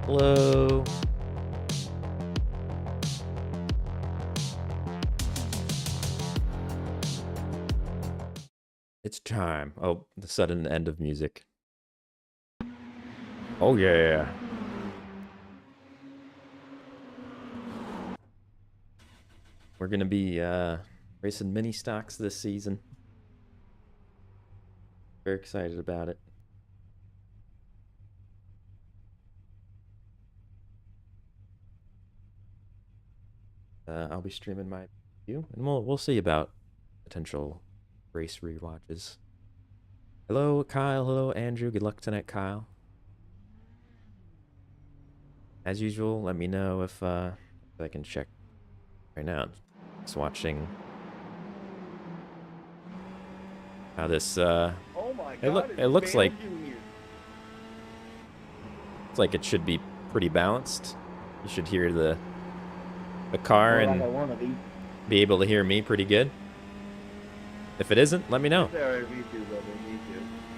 Hello. It's time. Oh, the sudden end of music. Oh yeah. We're gonna be racing mini stocks this season. Very excited about it. I'll be streaming my view, and we'll see about potential race rewatches. Hello, Kyle. Hello, Andrew. Good luck tonight, Kyle. As usual, let me know if I can check right now. Just watching how this Oh my God, it looks like Junior. it's like it should be pretty balanced. You should hear the car and be able to hear me pretty good. If it isn't, let me know.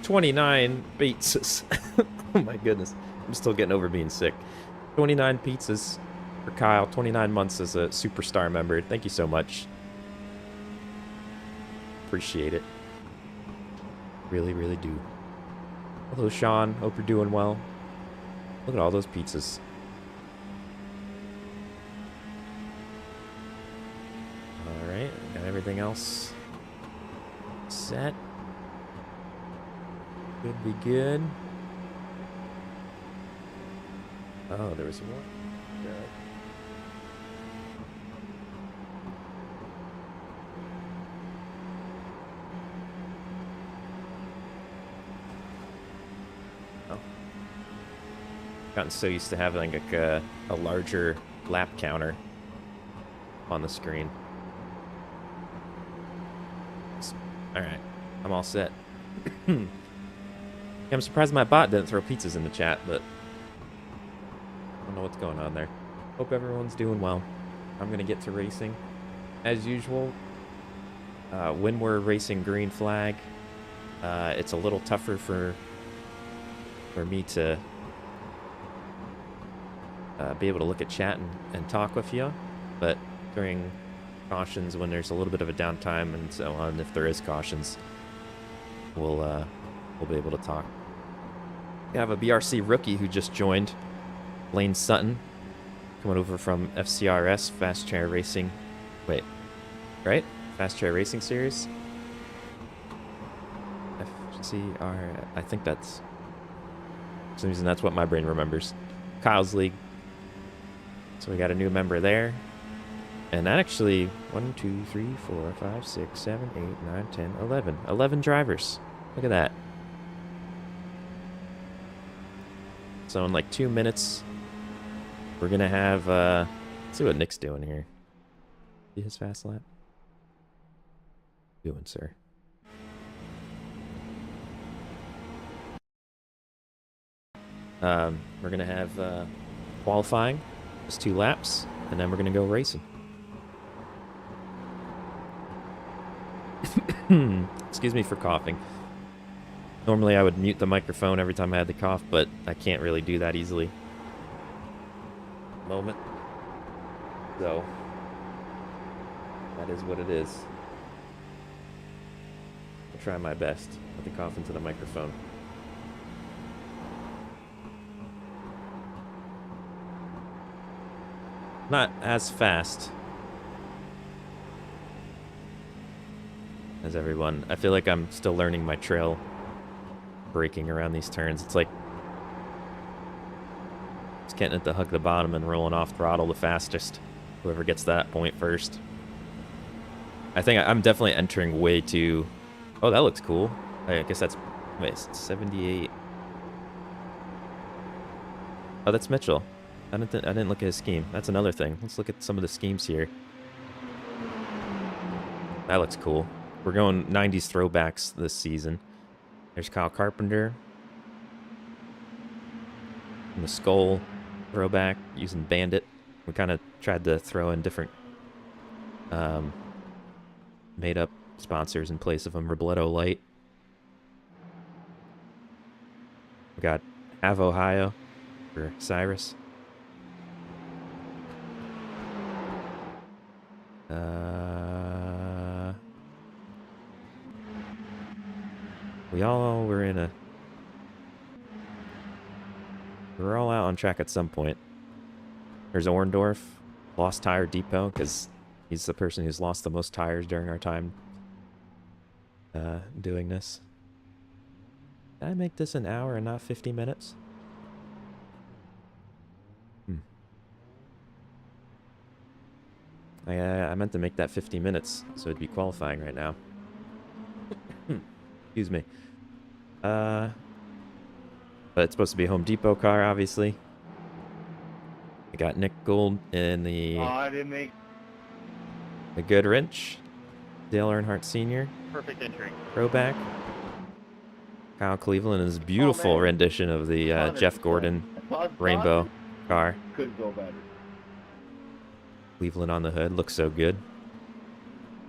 29 pizzas. Oh my goodness. I'm still getting over being sick. 29 pizzas for Kyle. 29 months as a superstar member. Thank you so much. Appreciate it. Really, really do. Hello, Sean. Hope you're doing well. Look at all those pizzas. Alright, got everything else set. Could be good. Oh, there was one. Good. Oh. Gotten so used to having like a larger lap counter on the screen. Alright, I'm all set. I'm surprised my bot didn't throw pizzas in the chat, but I don't know what's going on there. Hope everyone's doing well. I'm going to get to racing. As usual, when we're racing green flag, it's a little tougher for me to be able to look at chat and talk with you, but during cautions, when there's a little bit of a downtime and so on, if there is cautions, we'll be able to talk. We have a BRC rookie who just joined, Lane Sutton, coming over from FCRS, Fast Chair Racing. Wait, right? Fast Chair Racing Series? FCR, I think that's, for some reason that's what my brain remembers. Kyle's League. So we got a new member there. And that actually, 1, 2, 3, 4, 5, 6, 7, 8, 9, 10, 11. 11 drivers. Look at that. So in like 2 minutes, we're going to have, let's see what Nick's doing here. See his fast lap? Doing, sir. We're going to have qualifying, just 2 laps, and then we're going to go racing. Excuse me for coughing. Normally I would mute the microphone every time I had the cough, but I can't really do that easily. Moment. So, that is what it is. I'll try my best with the cough into the microphone. Not as fast as everyone. I feel like I'm still learning my trail braking around these turns. It's like just getting it to hug the bottom and rolling off throttle the fastest. Whoever gets that point first. I think I'm definitely entering way too... Oh, that looks cool. I guess that's... Wait, 78. Oh, that's Mitchell. I didn't look at his scheme. That's another thing. Let's look at some of the schemes here. That looks cool. We're going 90s throwbacks this season. There's Kyle Carpenter. And the Skull throwback using Bandit. We kind of tried to throw in different made-up sponsors in place of them. Robledo Light. We got Have Ohio. for Cyrus. We all were in a... We were all out on track at some point. There's Orndorff, Lost Tire Depot, because he's the person who's lost the most tires during our time doing this. Did I make this an hour and not 50 minutes? I meant to make that 50 minutes, so it'd be qualifying right now. Excuse me. But it's supposed to be a Home Depot car, obviously. I got Nick Gould in the... I didn't make... The good wrench. Dale Earnhardt Sr. Perfect entry. Throwback. Kyle Cleveland in his beautiful rendition of the Jeff Gordon rainbow car. Couldn't go better. Cleveland on the hood. Looks so good.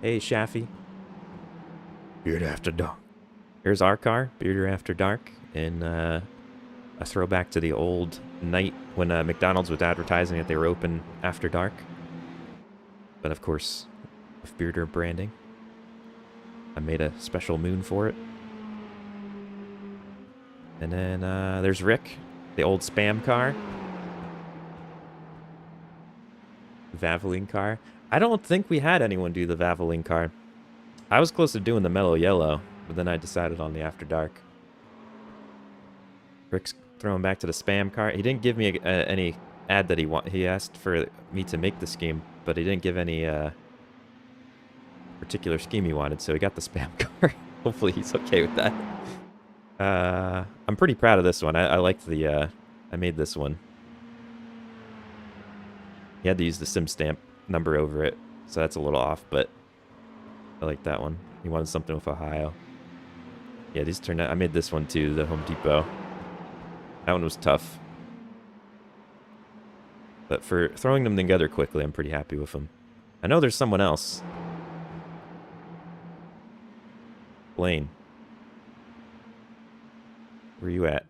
Hey, Shaffy. Beard After Dark. Here's our car, Bearder After Dark, and a throwback to the old night when McDonald's was advertising that they were open after dark. But of course, with Bearder branding. I made a special moon for it. And then there's Rick, the old Spam car. Valvoline car. I don't think we had anyone do the Valvoline car. I was close to doing the Mellow Yellow, but then I decided on the After Dark. Rick's throwing back to the Spam car. He didn't give me any ad that he asked for me to make the scheme, but he didn't give any particular scheme he wanted, so he got the Spam car. Hopefully he's okay with that. I'm pretty proud of this one. I liked the I made this one. He had to use the sim stamp number over it, so that's a little off, but I like that one. He wanted something with Ohio. Yeah, these turned out... I made this one too, the Home Depot. That one was tough. But for throwing them together quickly, I'm pretty happy with them. I know there's someone else. Blaine. Where you at?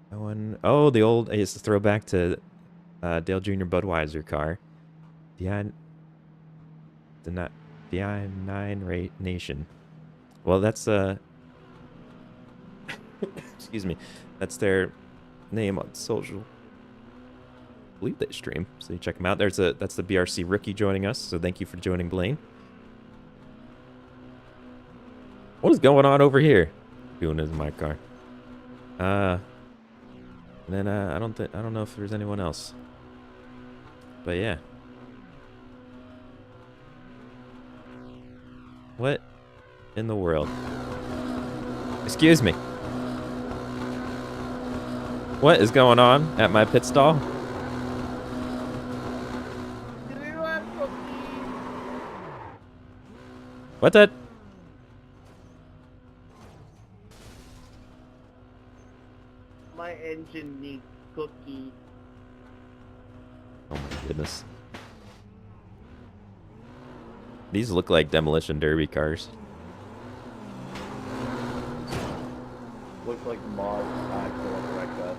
No one... Oh, the old... It's a throwback to Dale Jr. Budweiser car. DI9 Nation. Well, that's excuse me. That's their name on social. I believe they stream, so you check them out. That's the BRC rookie joining us, so thank you for joining, Blaine. What is going on over here? Doing this in my car. And then I don't know if there's anyone else. But yeah. What in the world? Excuse me. What is going on at my pit stall? What the? My engine needs cookie. Oh my goodness. These look like demolition derby cars. Looks like mods actually like that.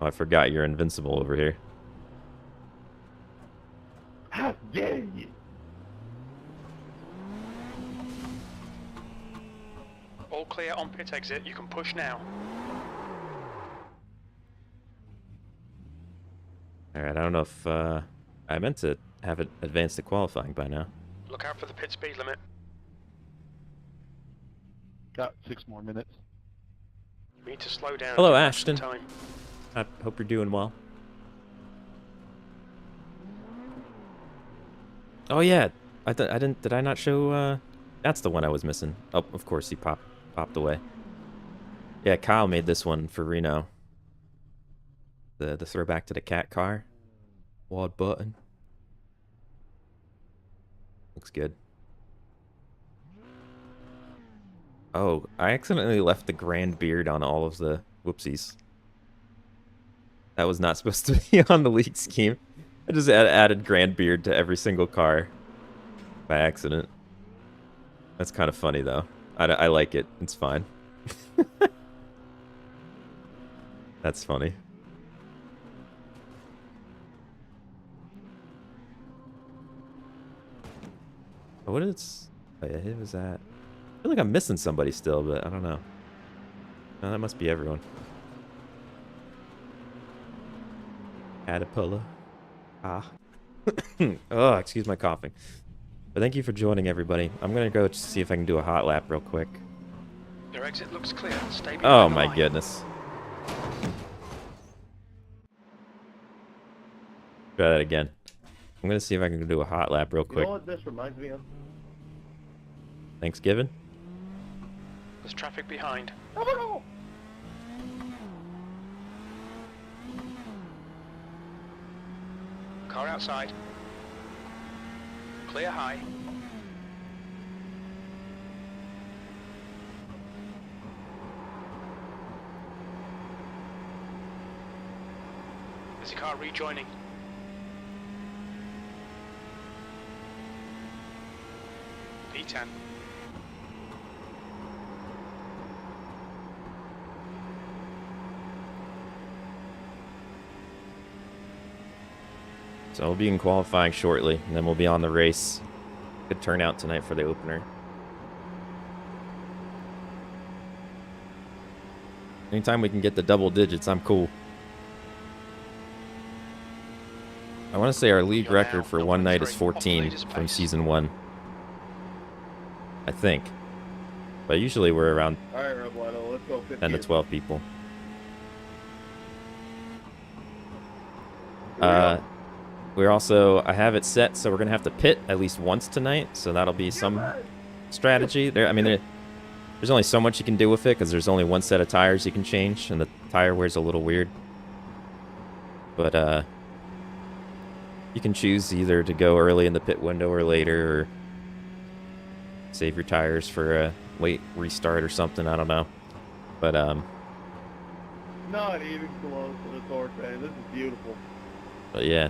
Oh, I forgot you're invincible over here. How dare you! All clear on pit exit. You can push now. Alright, I don't know if I meant to have it advance to qualifying by now. Look out for the pit speed limit. Got 6 more minutes. We need to slow down. Hello, Ashton. Time. I hope you're doing well. Oh yeah, did I not show that's the one I was missing. Oh, of course he popped away. Yeah, Kyle made this one for Reno. The throwback to the cat car. Wad button. Looks good. Oh, I accidentally left the grand beard on all of the whoopsies. That was not supposed to be on the league scheme. I just added grand beard to every single car by accident. That's kind of funny, though. I like it. It's fine. That's funny. Oh, what is... Oh, yeah, who was that? I feel like I'm missing somebody still, but I don't know. No, that must be everyone. Caterpillar. Ah. Oh, excuse my coughing. But thank you for joining, everybody. I'm going to go see if I can do a hot lap real quick. Your exit looks clear. Stay behind Oh, the my line. goodness. Try that again. I'm going to see if I can do a hot lap real You quick. know what this reminds me of? Thanksgiving? There's traffic behind. Oh, Car outside. Clear high. There's a car rejoining. P10. So we'll be in qualifying shortly, and then we'll be on the race. Good turnout tonight for the opener. Anytime we can get the double digits, I'm cool. I want to say our league record for one night is 14 from season 1. I think. But usually we're around all right, Robledo, let's go 50. 10 to 12 people. We're also, I have it set so we're going to have to pit at least once tonight, so that'll be some strategy. There's only so much you can do with it because there's only one set of tires you can change, and the tire wear's a little weird. But you can choose either to go early in the pit window or later, or save your tires for a late restart or something. I don't know. But Not even close to the torque band. This is beautiful. But yeah,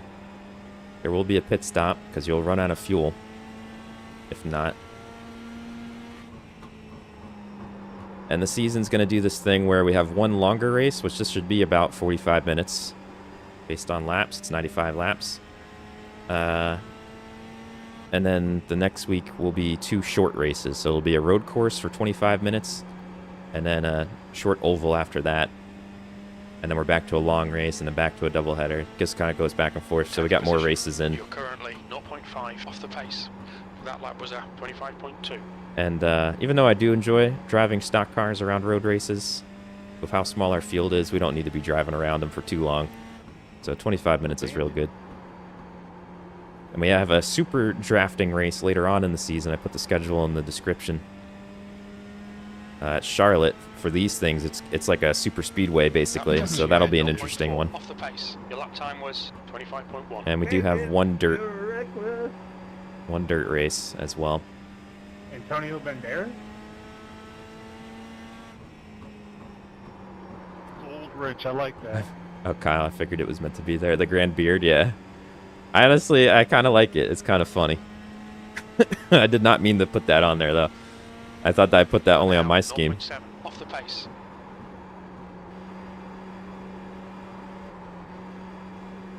there will be a pit stop because you'll run out of fuel if not. And the season's going to do this thing where we have one longer race, which this should be about 45 minutes based on laps. It's 95 laps. And then the next week will be 2 short races. So it'll be a road course for 25 minutes and then a short oval after that. And then we're back to a long race and then back to a doubleheader. It just kind of goes back and forth. So we got more races in. You're currently 0.5 off the pace. That lap was a 25.2. And even though I do enjoy driving stock cars around road races, with how small our field is, we don't need to be driving around them for too long. So 25 minutes is real good. And we have a super drafting race later on in the season. I put the schedule in the description. At Charlotte, for these things, it's like a super speedway, basically. So that'll be an interesting one. Off the pace. Your lap time was 25.1. And we do have one dirt race as well. Antonio Banderas? Old Rich, I like that. Oh, Kyle, I figured it was meant to be there. The Grand Beard, yeah. Honestly, I kind of like it. It's kind of funny. I did not mean to put that on there, though. I thought that I put that only on my scheme. 0.7 off the pace.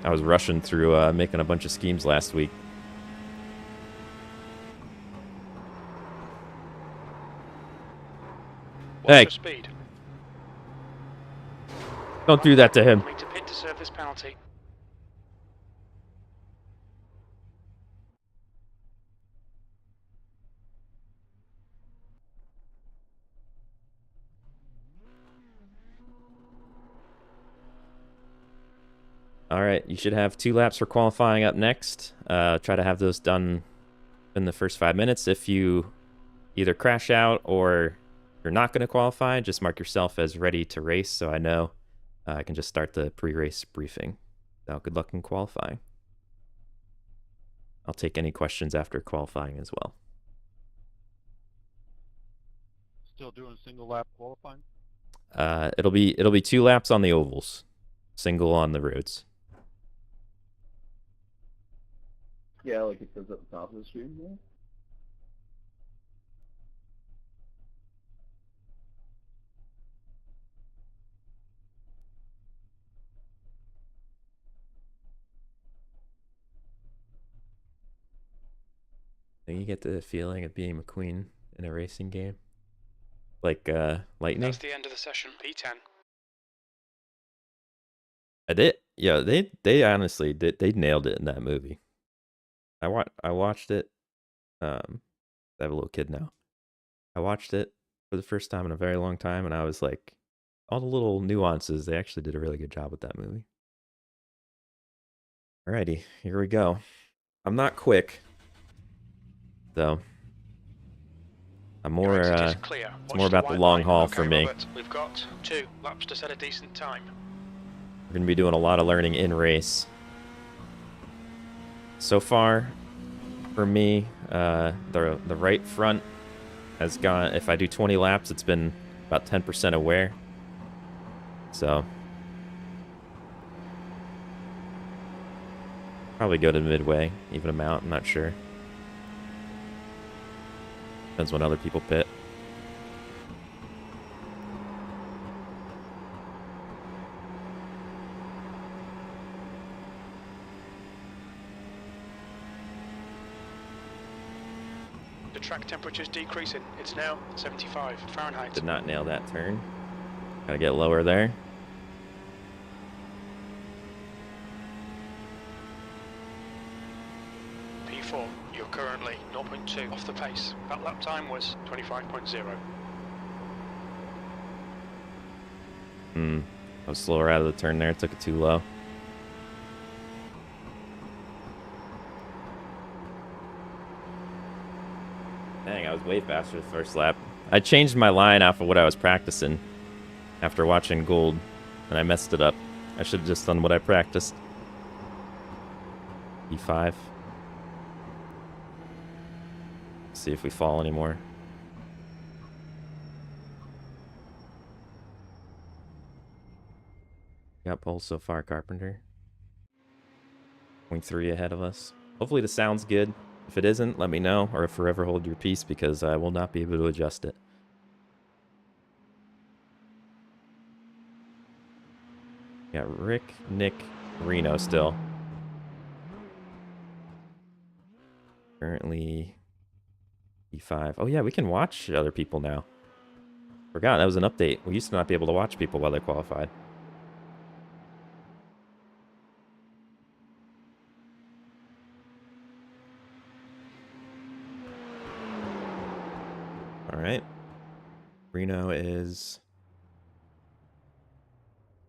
I was rushing through making a bunch of schemes last week. What's Hey. your speed? Don't do that to him. Need to pit to serve this penalty. All right, you should have 2 laps for qualifying up next. Try to have those done in the first 5 minutes. If you either crash out or you're not going to qualify, just mark yourself as ready to race so I know I can just start the pre-race briefing. So good luck in qualifying. I'll take any questions after qualifying as well. Still doing single lap qualifying? It'll be 2 laps on the ovals, single on the roads. Yeah, like it says at the top of the screen. Yeah. You get the feeling of being McQueen in a racing game, like Lightning. That's the end of the session. P10. I did. Yeah, they honestly they nailed it in that movie. I watched it. I have a little kid now. I watched it for the first time in a very long time, and I was like, all the little nuances. They actually did a really good job with that movie. Alrighty, here we go. I'm not quick, though. I'm more. Your exit is It's clear. more Watch about the white long line. haul Okay, for me. Robert, we've got 2 laps to set a decent time. We're gonna be doing a lot of learning in race. So far, for me, the right front has gone. If I do 20 laps, it's been about 10% aware. So probably go to midway, even amount. I'm not sure. Depends when other people pit. The track temperature is decreasing. It's now 75 Fahrenheit. Did not nail that turn. Gotta get lower there. P4, you're currently 0.2 off the pace. That lap time was 25.0. I was slower out of the turn there. Took it too low. Dang, I was way faster the first lap. I changed my line off of what I was practicing after watching Gold, and I messed it up. I should have just done what I practiced. E5. See if we fall anymore. Got pole so far, Carpenter. 0.3 ahead of us. Hopefully the sound's good. If it isn't, let me know, or forever hold your peace, because I will not be able to adjust it. Got Rick, Nick, Reno still. Currently E5. Oh yeah, we can watch other people now. Forgot, that was an update. We used to not be able to watch people while they qualified. All right. Reno is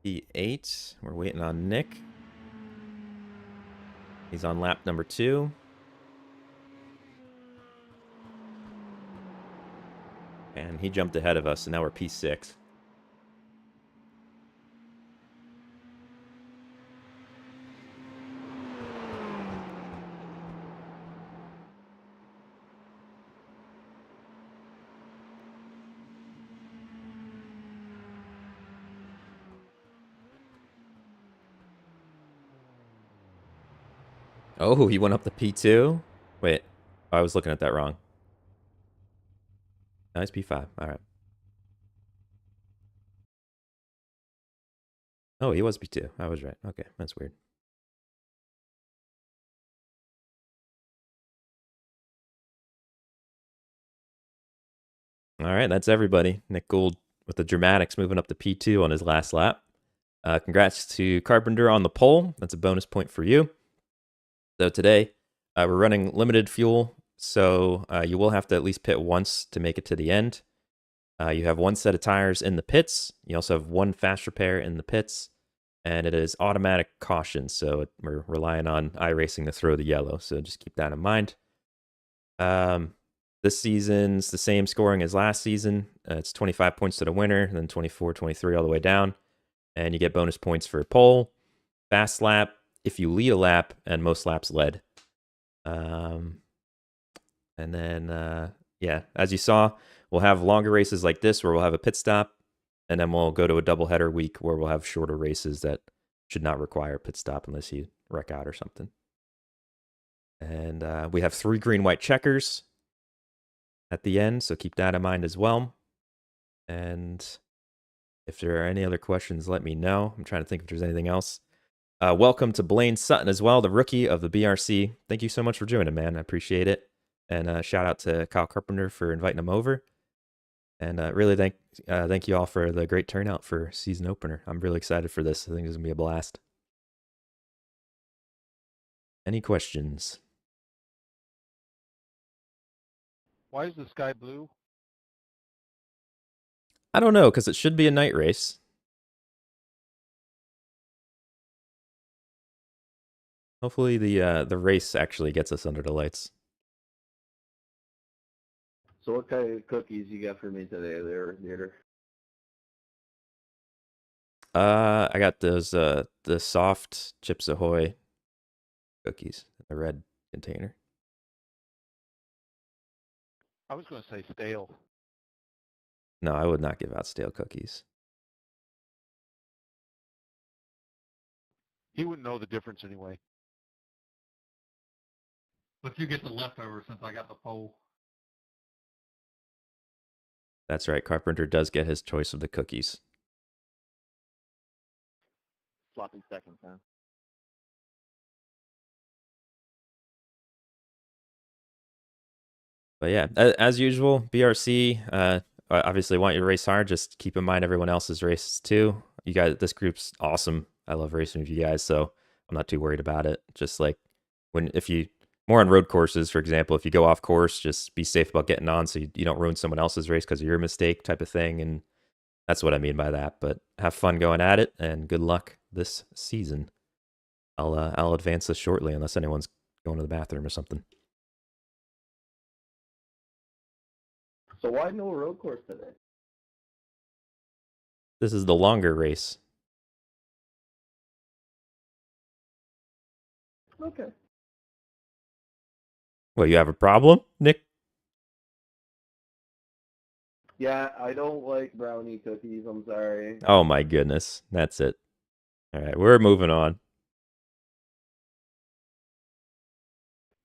P8. We're waiting on Nick. He's on lap number 2. And he jumped ahead of us, and now we're P6. Oh, he went up to P2? Wait, I was looking at that wrong. Nice P5. All right. Oh, he was P2. I was right. Okay, that's weird. All right, that's everybody. Nick Gould with the dramatics moving up to P2 on his last lap. Congrats to Carpenter on the pole. That's a bonus point for you. So today, we're running limited fuel, so you will have to at least pit once to make it to the end. You have 1 set of tires in the pits. You also have 1 fast repair in the pits, and it is automatic caution, so we're relying on iRacing to throw the yellow, so just keep that in mind. This season's the same scoring as last season. It's 25 points to the winner, and then 24, 23 all the way down, and you get bonus points for pole, fast lap, if you lead a lap, and most laps led. And then, yeah, as you saw, we'll have longer races like this where we'll have a pit stop, and then we'll go to a doubleheader week where we'll have shorter races that should not require a pit stop unless you wreck out or something. And we have 3 green-white checkers at the end, so keep that in mind as well. And if there are any other questions, let me know. I'm trying to think if there's anything else. Welcome to Blaine Sutton as well, the rookie of the BRC. Thank you so much for joining, man. I appreciate it. And shout out to Kyle Carpenter for inviting him over. And really thank you all for the great turnout for season opener. I'm really excited for this. I think it's going to be a blast. Any questions? Why is the sky blue? I don't know, because it should be a night race. Hopefully the race actually gets us under the lights. So what kind of cookies you got for me today there, Gator? I got those the soft Chips Ahoy cookies in the red container. I was going to say stale. No, I would not give out stale cookies. He wouldn't know the difference anyway. But you get the leftovers since I got the pole. That's right. Carpenter does get his choice of the cookies. Sloppy seconds, huh? But yeah, as usual, BRC, obviously want you to race hard. Just keep in mind everyone else's races too. You guys, this group's awesome. I love racing with you guys, so I'm not too worried about it. Just like if you, more on road courses, for example, if you go off course, just be safe about getting on so you don't ruin someone else's race because of your mistake type of thing. And that's what I mean by that. But have fun going at it and good luck this season. I'll advance this shortly unless anyone's going to the bathroom or something. So why no road course today? This is the longer race. Okay. Well, you have a problem, Nick? Yeah, I don't like brownie cookies. I'm sorry. Oh my goodness. That's it. All right, we're moving on.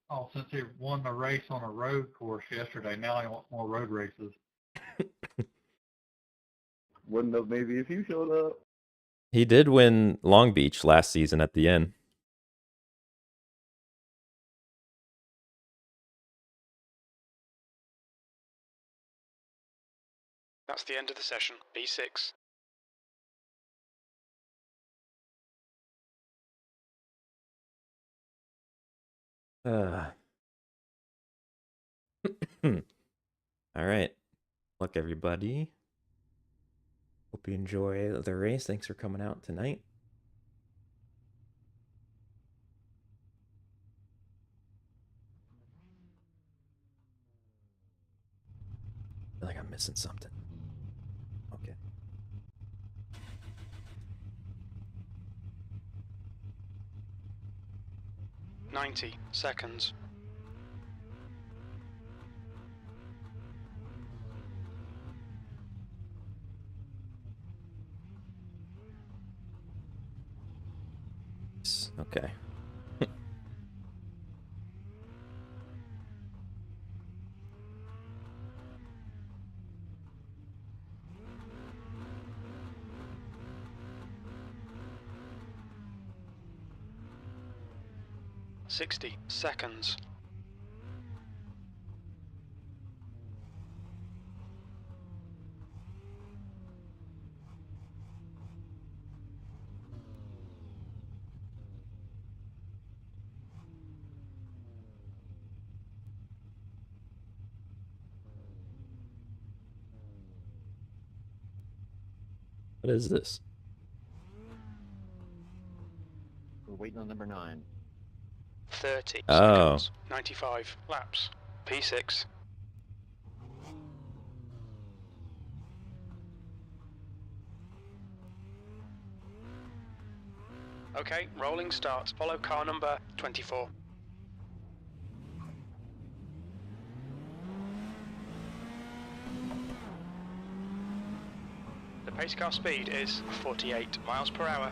Oh, since he won the race on a road course yesterday, now he wants more road races. Wouldn't have maybe if you showed up. He did win Long Beach last season at the end. That's the end of the session. B6. All right. Look, everybody. Hope you enjoy the race. Thanks for coming out tonight. I feel like I'm missing something. Okay. "90 seconds. Okay. "60 seconds. What is this? We're waiting on number 9. 30 Oh. seconds. 95 laps. P6. Okay, rolling start. Follow car number 24. The pace car speed is 48 miles per hour.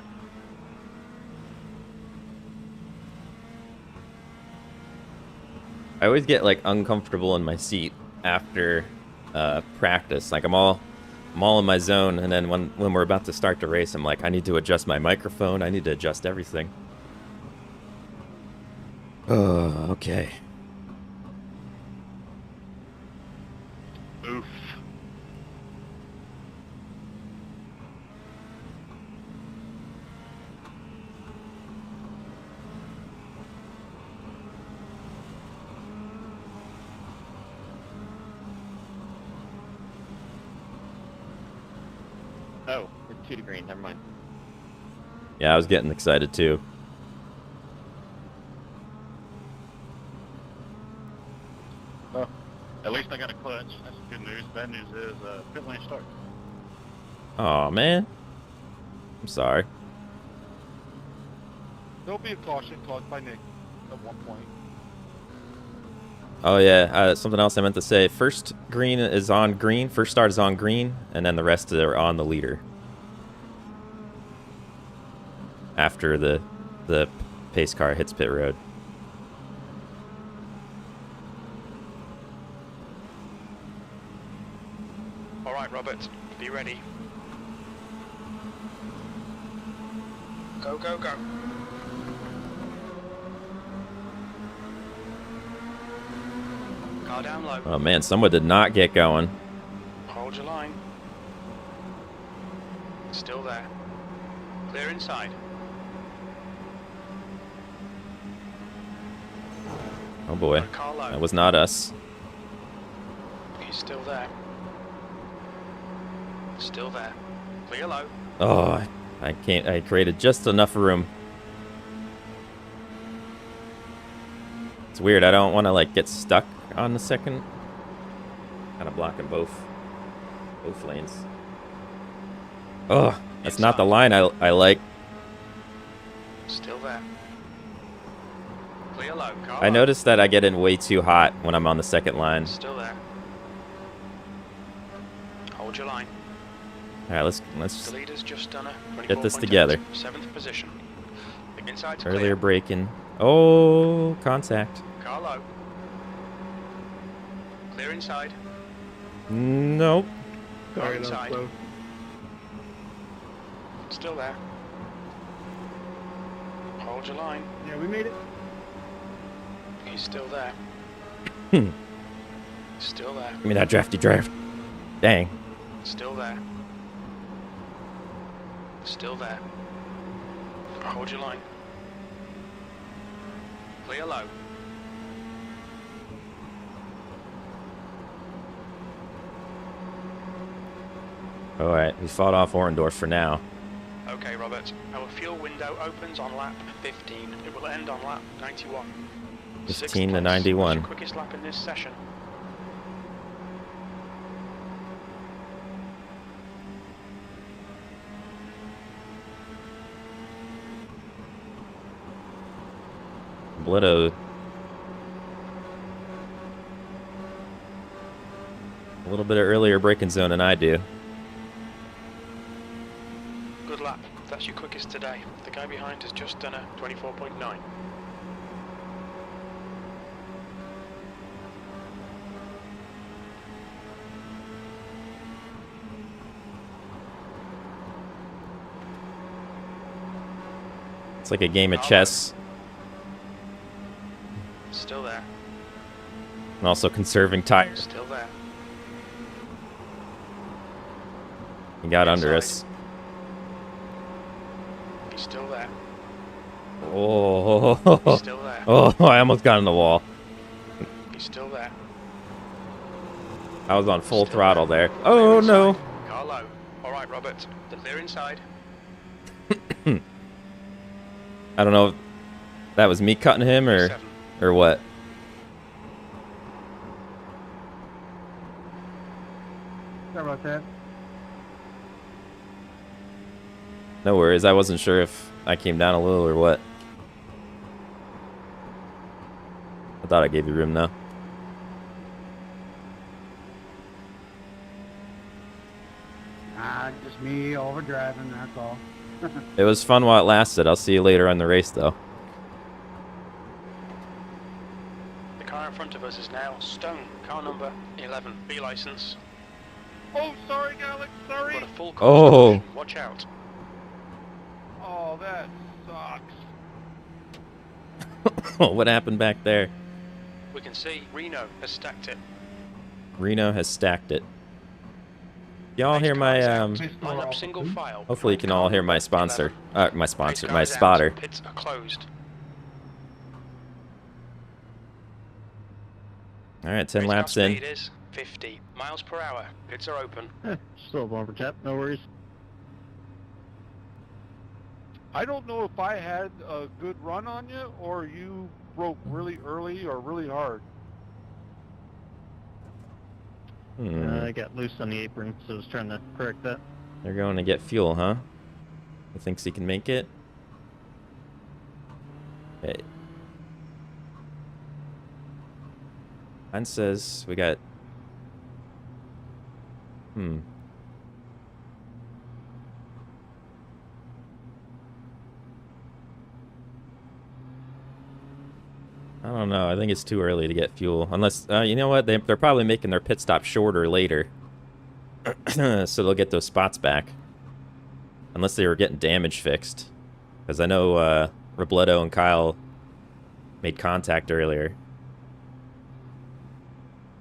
I always get like uncomfortable in my seat after practice. Like I'm all in my zone, and then when we're about to start the race, I'm like, I need to adjust my microphone. I need to adjust everything. Oh, okay. Oof. Oh, it's 2 to green. Never mind. Yeah, I was getting excited too. Well, at least I got a clutch. That's good news. Bad news is pit lane start. Oh man, I'm sorry. There'll be a caution caused by Nick at one point. Oh yeah, something else I meant to say. First green is on green. First start is on green, and then the rest are on the leader. After the pace car hits pit road. All right, Robert, be ready. Go, go, go. Car down low. Oh man, someone did not get going. Hold your line. Still there. Clear inside. Oh boy, Car low. that was not us. He's still there. Still there. Clear low. Oh, I can't. I created just enough room. It's weird. I don't want to like get stuck on the second. Kind of blocking both lanes. Oh, that's not the line I like. Still there. Clear low. Car I low. noticed that I get in way too hot when I'm on the second line. Still there. Hold your line. All right, let's The leader's just done a get this 24.8, together. 7th position. The inside's Earlier clear. braking. Oh, contact. Car low. Clear inside. Nope. Car inside. Still there. Hold your line. Yeah, we made it. He's still there. Hmm. Still there. Give me that drafty draft. Dang. Still there. Still there. Hold your line. Clear low. All right, we fought off Orendorf for now. Okay, Robert. Our fuel window opens on lap 15. It will end on lap 91. 15 Sixth to place. 91. What's your quickest lap in this session? Blitto. A little bit earlier braking zone than I do. Good lap. That's your quickest today. The guy behind has just done a 24.9. It's like a game of chess. Still there. And also conserving tires. Still there. He got under Inside. us. He's still there. Oh, He's still there. oh! I almost got in the wall. He's still there. I was on full Still throttle there. Clear Oh inside. no! Car low. All right, Robert. The clear inside. I don't know if that was me cutting him or 7. what. Sorry about that. No worries. I wasn't sure if I came down a little or what. I thought I gave you room though. Just me overdriving, that's all. It was fun while it lasted. I'll see you later on the race though. The car in front of us is now Stone. Car number 11. B license. Oh, sorry, Alex, sorry. Got a full Oh. caution. Watch out. Oh, that sucks. What happened back there? We can see Reno has stacked it. Reno has stacked it. Y'all hear my Line up single file. hopefully you can all hear my sponsor. My Race spotter. cars out, Pits are closed. All right, 10 Race car laps in. speed is 50 miles per hour. Pits are open. Still a bumper tap, no worries. I don't know if I had a good run on you or you broke really early or really hard. I got loose on the apron, so I was trying to correct that. They're going to get fuel, huh? He thinks he can make it. Okay. Mine says we got... I don't know. I think it's too early to get fuel. Unless, you know what? They're probably making their pit stop shorter later. So they'll get those spots back. Unless they were getting damage fixed. Because I know Robledo and Kyle made contact earlier.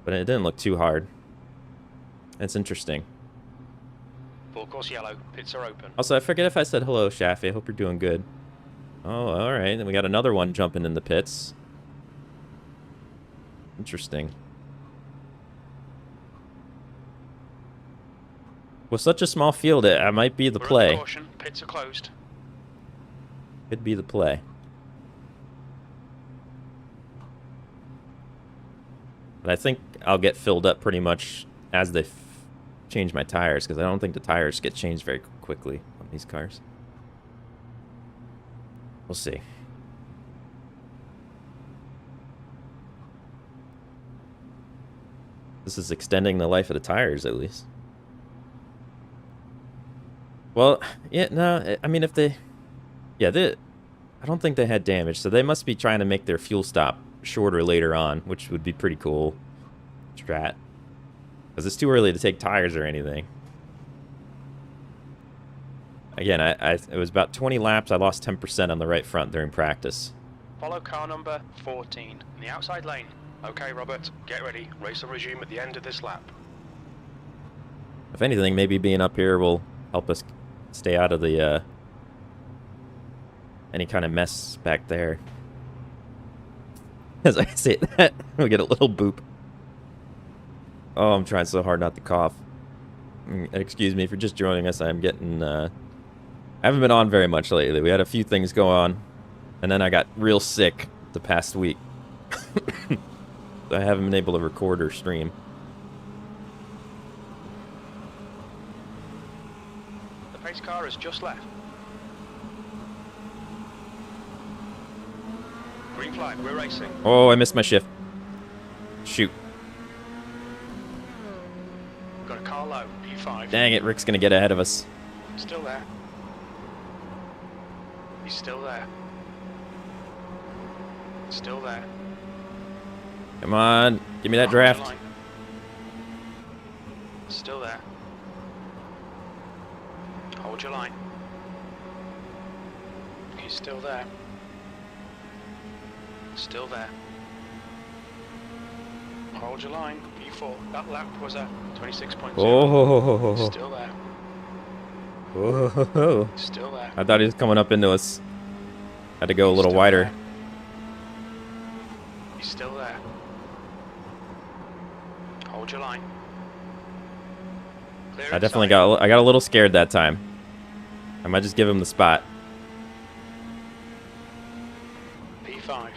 But it didn't look too hard. That's interesting. Full course yellow. Pits are open. Also, I forget if I said hello, Shafi. I hope you're doing good. Oh, alright. Then we got another one jumping in the pits. Interesting. With such a small field, it might be the play. Caution. Pits are closed. Could be the play. But I think I'll get filled up pretty much as they change my tires, because I don't think the tires get changed very quickly on these cars. We'll see. This is extending the life of the tires, at least. Well, yeah, no, I mean, if they... Yeah, I don't think they had damage, so they must be trying to make their fuel stop shorter later on, which would be pretty cool strat. Because it's too early to take tires or anything. Again, it was about 20 laps. I lost 10% on the right front during practice. Follow car number 14 in the outside lane. Okay, Robert, get ready. Race will resume at the end of this lap. If anything, maybe being up here will help us stay out of the any kind of mess back there. As I say that, we get a little boop. Oh, I'm trying so hard not to cough. Excuse me for just joining us. I'm getting... I haven't been on very much lately. We had a few things go on. And then I got real sick the past week. I haven't been able to record or stream. The pace car has just left. Green flag, we're racing. Oh, I missed my shift. Shoot. Got a car low, P5. Dang it, Rick's gonna get ahead of us. Still there. He's still there. Still there. Come on, give me that draft. Still there. Hold your line. He's still there. Still there. Hold your line. P4. That lap was a 26.0. Oh. Still there. Whoa. Still there. I thought he was coming up into us. Had to go a little Still wider. there. He's still there. Hold your line. Clear I definitely inside. got a little scared that time. I might just give him the spot. P5.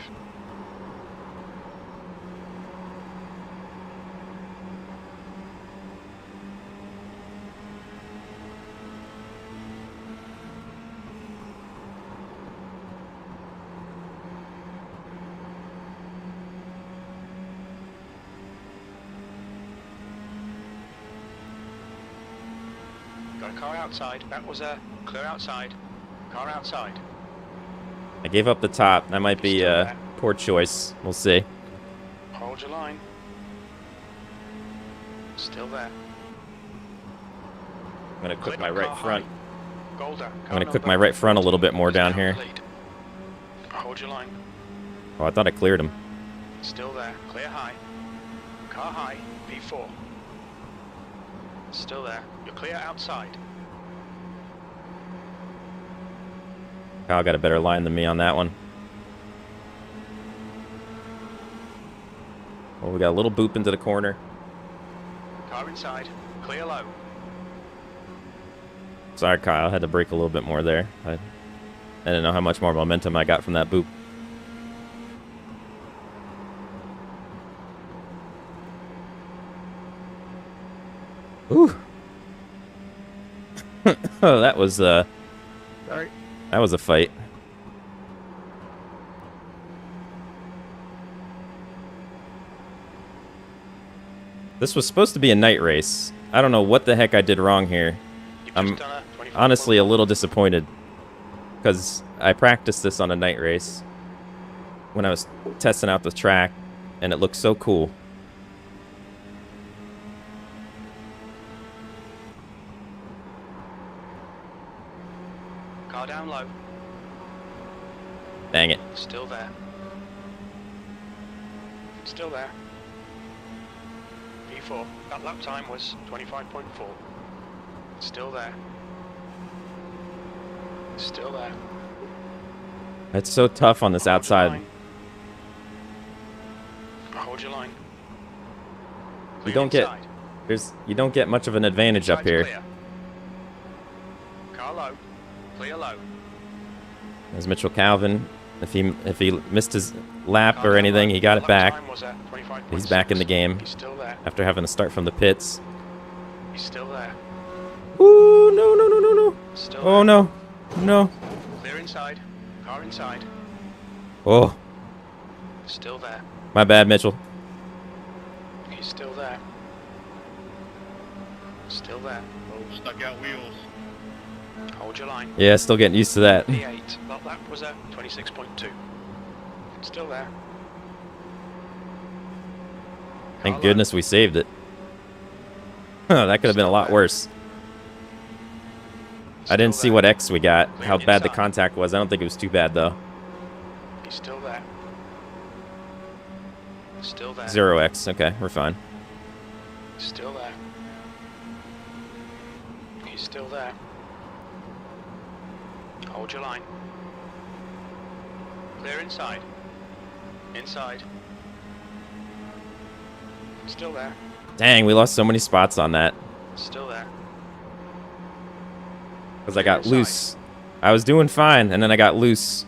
Got a car outside. That was a clear outside. Car outside. I gave up the top. That might be Still a there. poor choice. We'll see. Hold your line. Still there. I'm gonna cook Clip my on right car front. high. Golder. I'm gonna cook my right front a little bit more down here. Hold your line. Oh, I thought I cleared him. Still there. Clear high. Car high, P4. Still there. You're clear outside. Kyle got a better line than me on that one. Well, we got a little boop into the corner. Car inside. Clear low. Sorry, Kyle. I had to brake a little bit more there. I didn't know how much more momentum I got from that boop. Ooh. Oh, that was Sorry. that was a fight. This was supposed to be a night race. I don't know what the heck I did wrong here. I'm honestly a little disappointed because I practiced this on a night race when I was testing out the track, and it looked so cool. Car down low. Dang it. Still there. Still there. P4. That lap time was 25.4. Still there. Still there. It's so tough on this Hold your outside. line. Hold your line. You Clear don't get inside. you don't get much of an advantage up Inside's here. clear. Car low. Clear low. There's Mitchell Calvin. If he missed his lap Car or down anything, low. he got it Lap back. time was at 25.6. He's back in the game He's still there. after having to start from the pits. He's still there. Ooh, no, no, no, no, no. Still Oh, there. no. No. Clear inside. Car inside. Oh, Still there. my bad, Mitchell. He's still there. Still there. Oh, stuck out wheels. Hold your line. Yeah, still getting used to that. P8. That lap was at 26.2. Still there. Thank goodness we saved it. Huh, that could have been a lot worse. I didn't see what X we got, how bad the contact was. I don't think it was too bad, though. He's still there. Still there. 0X. Okay, we're fine. Still there. He's still there. Hold your line. Clear inside. Inside. Still there. Dang, we lost so many spots on that. Still there. Because I got loose. I was doing fine, and then I got loose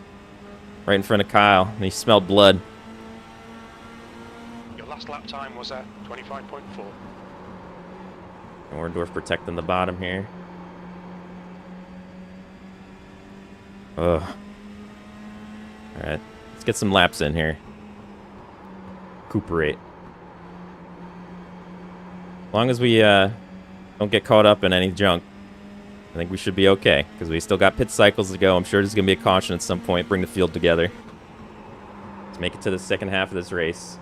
right in front of Kyle, and he smelled blood. Your last lap time was at 25.4. Orndorff protecting the bottom here. Ugh. Alright, let's get some laps in here. Recuperate. As long as we don't get caught up in any junk, I think we should be okay, because we still got pit cycles to go. I'm sure there's going to be a caution at some point, bring the field together. Let's make it to the second half of this race.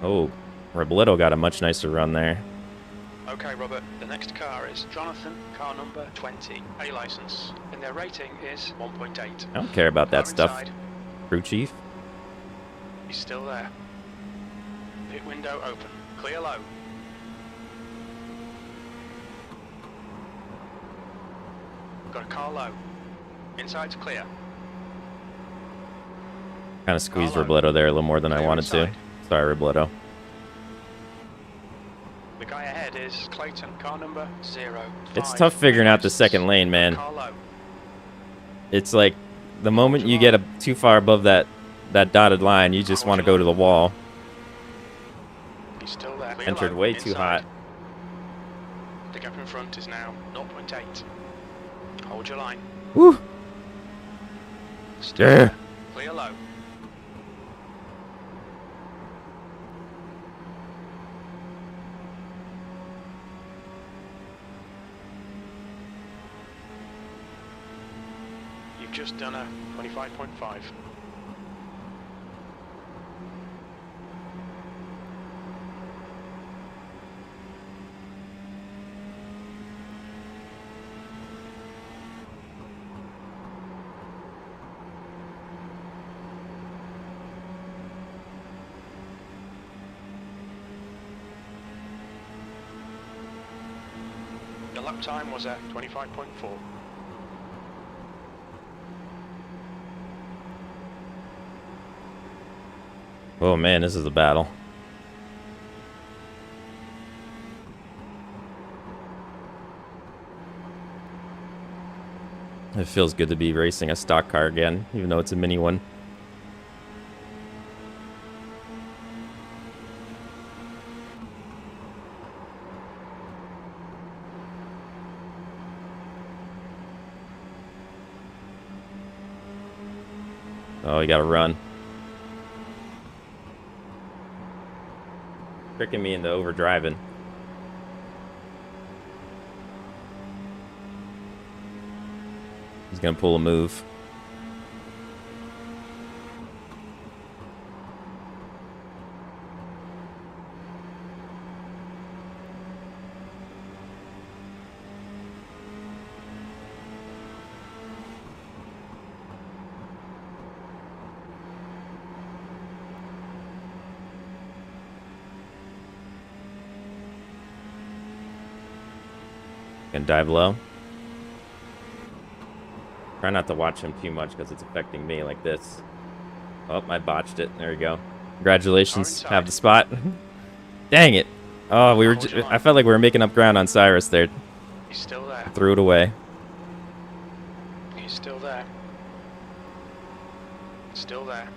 Oh, Robledo got a much nicer run there. Okay, Robert, the next car is Jonathan, car number 20, A license, and their rating is 1.8. I don't care about that Car stuff, inside. crew chief. He's still there. Pit window open. Clear low. Got a car low. Inside's clear. Kind of squeezed Carlo. Robledo there a little more than I Clear wanted to. inside. Sorry, Robledo. The guy ahead is Clayton, car number 0. It's tough figuring out the second lane, man. Car low. It's like the moment you get too far above that dotted line, you just want to go to the wall. He's still there. Clear Entered low. way too Inside. hot. The gap in front is now 0.8. Hold your line. Woo! Still Yeah. there. Clear low. You've just done a 25.5. lap time was at 25.4. Oh man, this is a battle. It feels good to be racing a stock car again, even though it's a mini one. Oh, you gotta run. Tricking me into overdriving. He's gonna pull a move. Gonna dive low. Try not to watch him too much because it's affecting me like this. Oh, I botched it. There we go. Congratulations. Have the spot. Dang it. Oh, we were. I felt like we were making up ground on Cyrus there. He's still there. Threw it away. He's still there. Still there.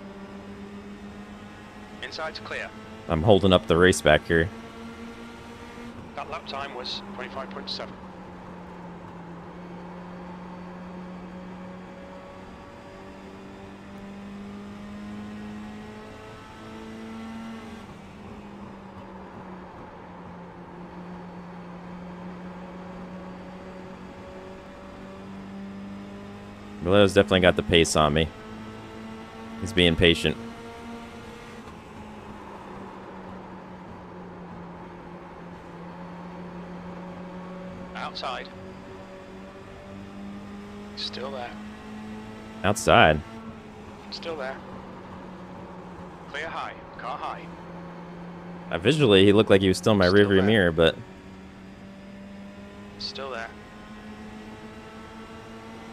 Inside's clear. I'm holding up the race back here. That lap time was 25.7. Valero's definitely got the pace on me. He's being patient. Outside. Still there. Outside. Still there. Clear high. Car high. Visually, he looked like he was still in my rearview mirror, but Still there.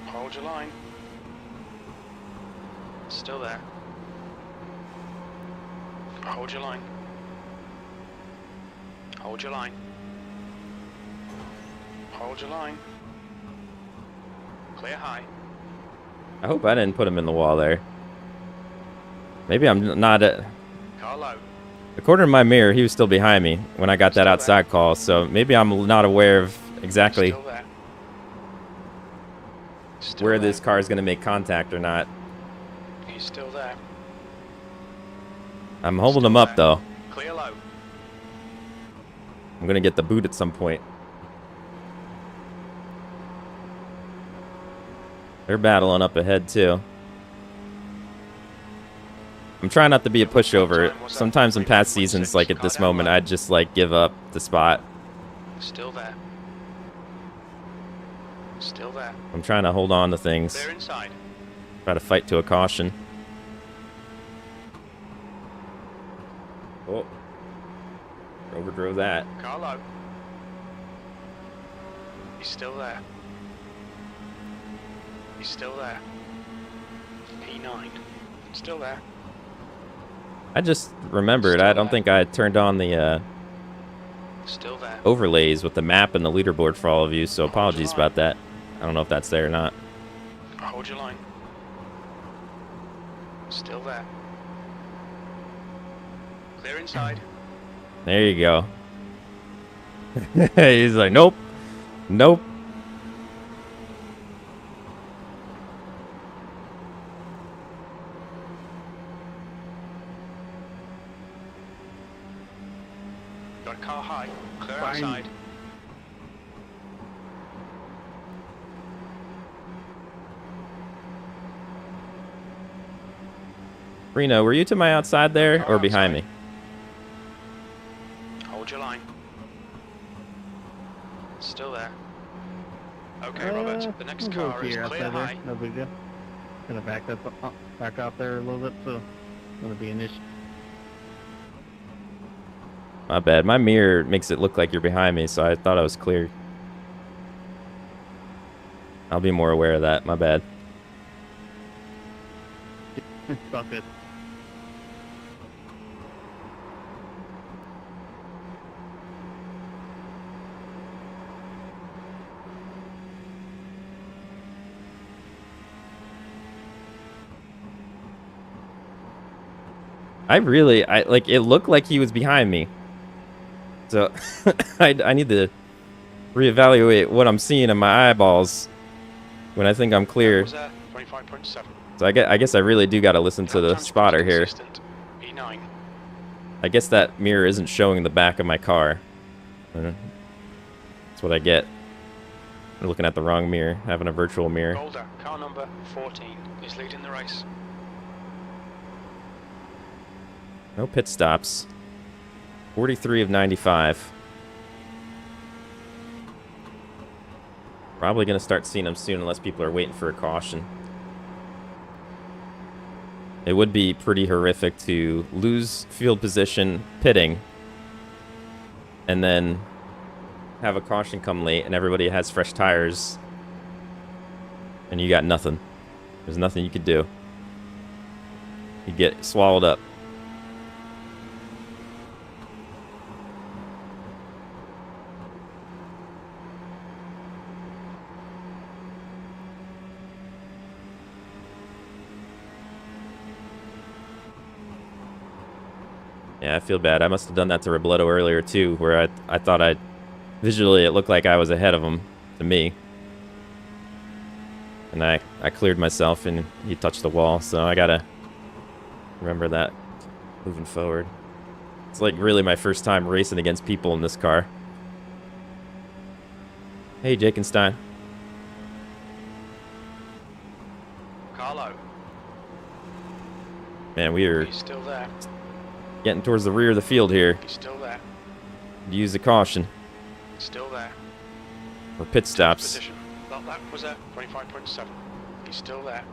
Hold your line. Still there. Hold your line. Hold your line. Hold your line. Clear high. I hope I didn't put him in the wall there. Maybe I'm not at... Car low. According to my mirror, he was still behind me when I got that outside call, so maybe I'm not aware of exactly Still there. Still where there. this car is going to make contact or not. He's still there. I'm holding Still him up, there. though. Clear low. I'm going to get the boot at some point. They're battling up ahead, too. I'm trying not to be a pushover. Sometimes in past seasons, like at this moment, I'd just, like, give up the spot. Still there. Still there. I'm trying to hold on to things. Clear inside. Try to fight to a caution. Oh. Overdrove that. Car low. He's still there. He's still there. P9. Still there. I just remembered, I don't think I turned on the Still there. overlays with the map and the leaderboard for all of you, so apologies about that. I don't know if that's there or not. Hold your line. Still there. Clear inside. There you go. He's like, nope. Nope. Got a car high. Clear outside. Reno, were you to my outside there or behind me? Hold your line. Still there. Okay, Robert. The next we'll car is here clear outside there. high. No big deal. Gonna back off there a little bit, so gonna be an issue. My bad. My mirror makes it look like you're behind me, so I thought I was clear. I'll be more aware of that. My bad. It's all good. Like, it looked like he was behind me. So I need to reevaluate what I'm seeing in my eyeballs when I think I'm clear. 25.7. So I guess I really do got to listen to the spotter here. E9. I guess that mirror isn't showing the back of my car. That's what I get. I'm looking at the wrong mirror, having a virtual mirror. Boulder, car number 14, is leading the race. No pit stops. 43 of 95. Probably going to start seeing them soon unless people are waiting for a caution. It would be pretty horrific to lose field position pitting and then have a caution come late and everybody has fresh tires and you got nothing. There's nothing you could do. You get swallowed up. Yeah, I feel bad. I must have done that to Robledo earlier, too, where I thought visually, it looked like I was ahead of him, to me. And I cleared myself, and he touched the wall, so I gotta remember that moving forward. It's like really my first time racing against people in this car. Hey, Jakenstein. Carlo. Man, we are He's still there. getting towards the rear of the field here. He's still there. Use the caution Still there. for pit stops. Position. That lap was at 25.7. He's still there.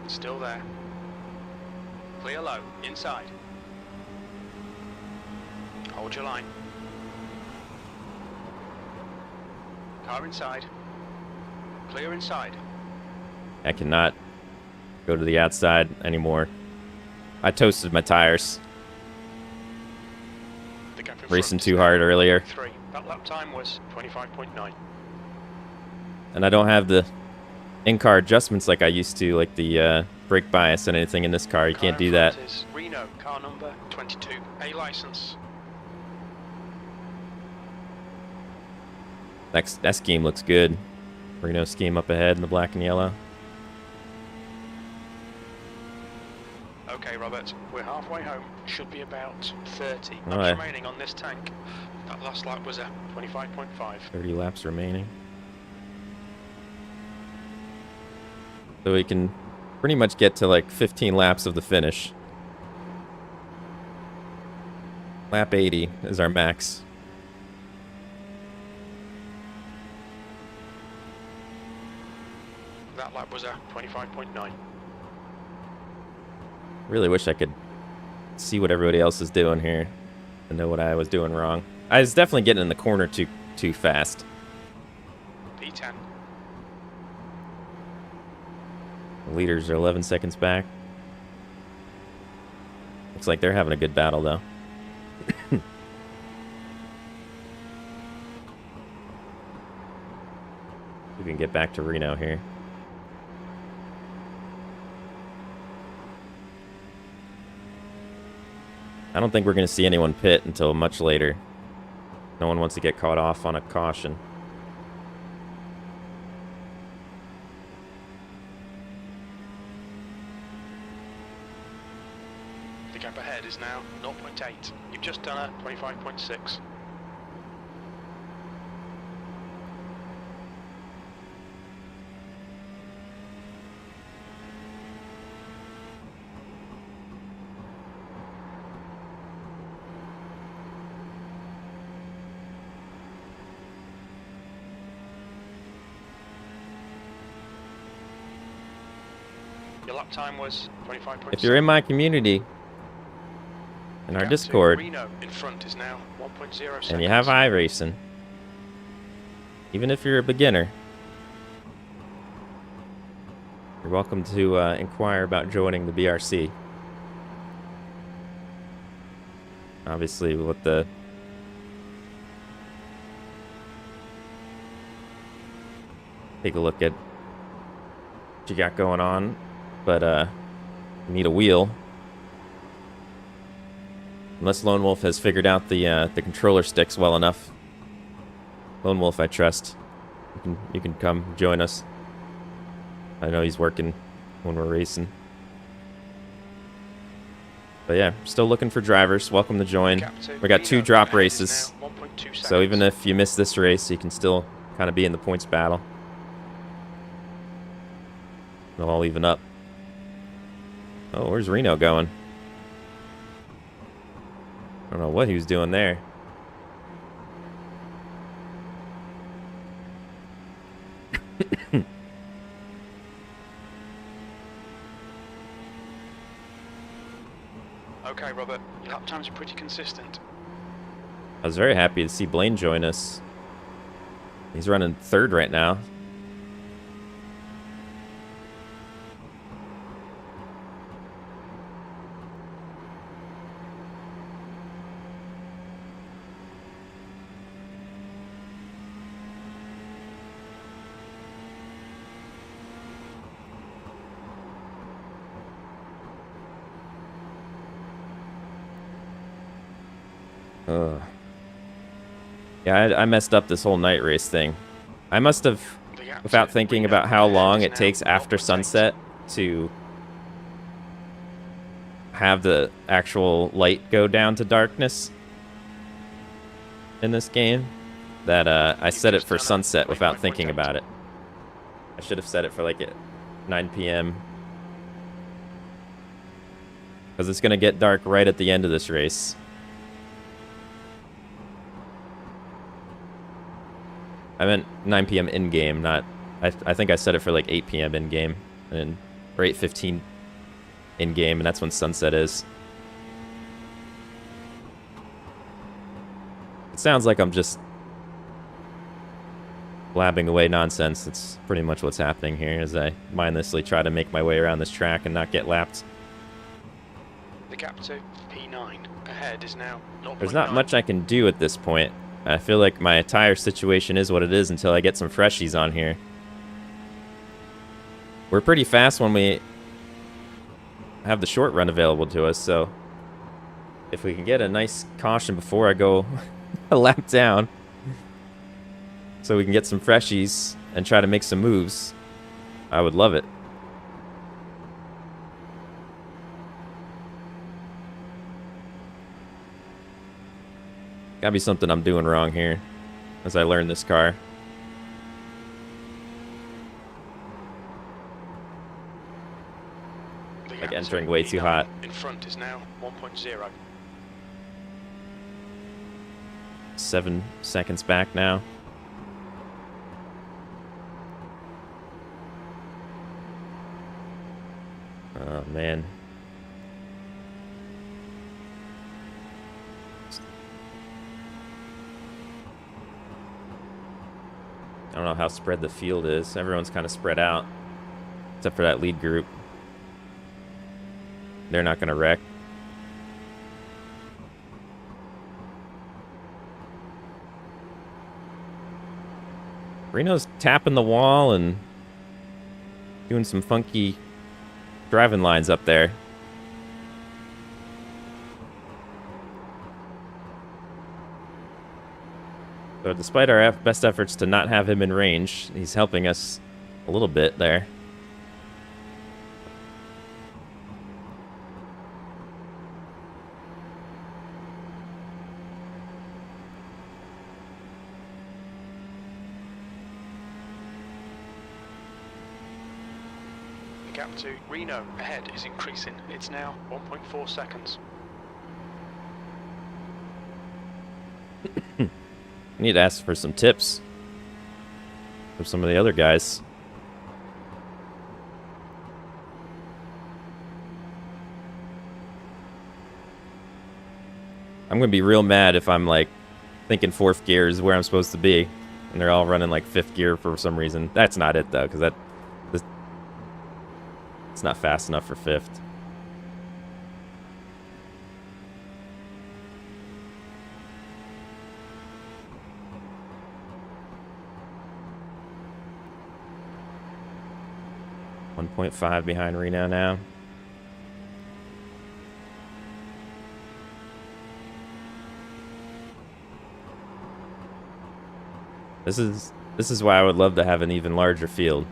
Still there. Clear low. Inside. Hold your line. Car inside. Clear inside. I cannot go to the outside anymore. I toasted my tires. The gap in Racing front too is hard earlier. 3. That lap time was 25.9. And I don't have the in-car adjustments like I used to, like the brake bias and anything in this car. You Car can't in do that. front is Reno, car number 22. A license. That scheme looks good. Reno scheme up ahead in the black and yellow. Okay, Robert, we're halfway home. Should be about 30 All laps right. remaining on this tank. That last lap was at 25.5. 30 laps remaining. So we can pretty much get to like 15 laps of the finish. Lap 80 is our max. That lap was at 25.9. Really wish I could see what everybody else is doing here and know what I was doing wrong. I was definitely getting in the corner too fast. P10. The leaders are 11 seconds back. Looks like they're having a good battle, though. We can get back to Reno here. I don't think we're going to see anyone pit until much later. No one wants to get caught off on a caution. The gap ahead is now 0.8. You've just done a 25.6. Your lap time was 25.6. If you're in my community, in our Gap to Discord, Reno in front is now 1.0 seconds. and you have iRacing, Even if you're a beginner, you're welcome to inquire about joining the BRC. Obviously, with the take a look at what you got going on, but you need a wheel. Unless Lone Wolf has figured out the controller sticks well enough. Lone Wolf, I trust. You can come join us. I know he's working when we're racing. But yeah, still looking for drivers. Welcome to join. We got 2 drop races, so even if you miss this race, you can still kind of be in the points battle. They'll all even up. Oh, where's Reno going? I don't know what he was doing there. Okay, Robert, your lap times are pretty consistent. I was very happy to see Blaine join us. He's running 3rd right now. Yeah, I messed up this whole night race thing. I must have, without thinking about how long it takes after sunset to have the actual light go down to darkness in this game, that I set it for sunset without thinking about it. I should have set it for like at 9 p.m. because it's going to get dark right at the end of this race. I meant 9 p.m. in-game, not... I think I set it for like 8 p.m. in-game, or 8:15 in-game, and that's when sunset is. It sounds like I'm just blabbing away nonsense. That's pretty much what's happening here as I mindlessly try to make my way around this track and not get lapped. The gap to P9 ahead is now 0.9. There's not much I can do at this point. I feel like my tire situation is what it is until I get some freshies on here. We're pretty fast when we have the short run available to us, so if we can get a nice caution before I go a lap down, so we can get some freshies and try to make some moves, I would love it. Gotta be something I'm doing wrong here as I learn this car. Like entering way too hot. In front is now 1.0. 7 seconds back now. Oh man. I don't know how spread the field is. Everyone's kind of spread out, except for that lead group. They're not going to wreck. Reno's tapping the wall and doing some funky driving lines up there. So despite our best efforts to not have him in range, he's helping us a little bit there. The gap to Reno ahead is increasing. It's now 1.4 seconds. I need to ask for some tips from some of the other guys. I'm going to be real mad if I'm like thinking 4th gear is where I'm supposed to be and they're all running like 5th gear for some reason. That's not it though, because it's not fast enough for 5th. .5 behind Reno now. This is why I would love to have an even larger field.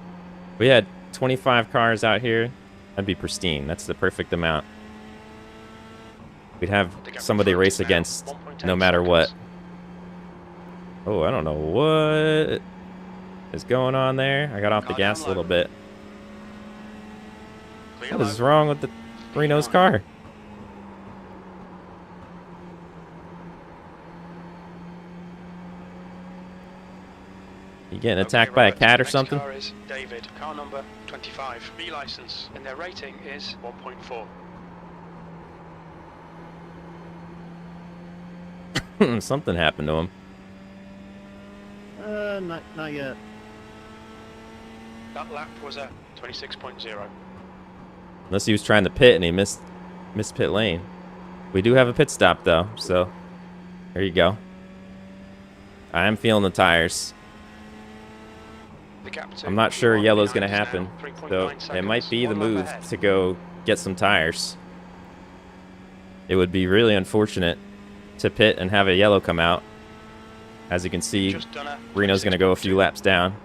If we had 25 cars out here, that'd be pristine. That's the perfect amount. We'd have somebody race against no matter what. Oh, I don't know what is going on there. I got off the gas a little bit. What is wrong with the Reno's car? You getting attacked by a cat or something? Car is David, car number 25, B license, and their rating is 1.4. Something happened to him. Not yet. That lap was a 26.0. Unless he was trying to pit and he missed pit lane. We do have a pit stop though, so there you go. I am feeling the tires. I'm not sure yellow's gonna happen, so it might be the move to go get some tires. It would be really unfortunate to pit and have a yellow come out. As you can see, Reno's gonna go a few laps down.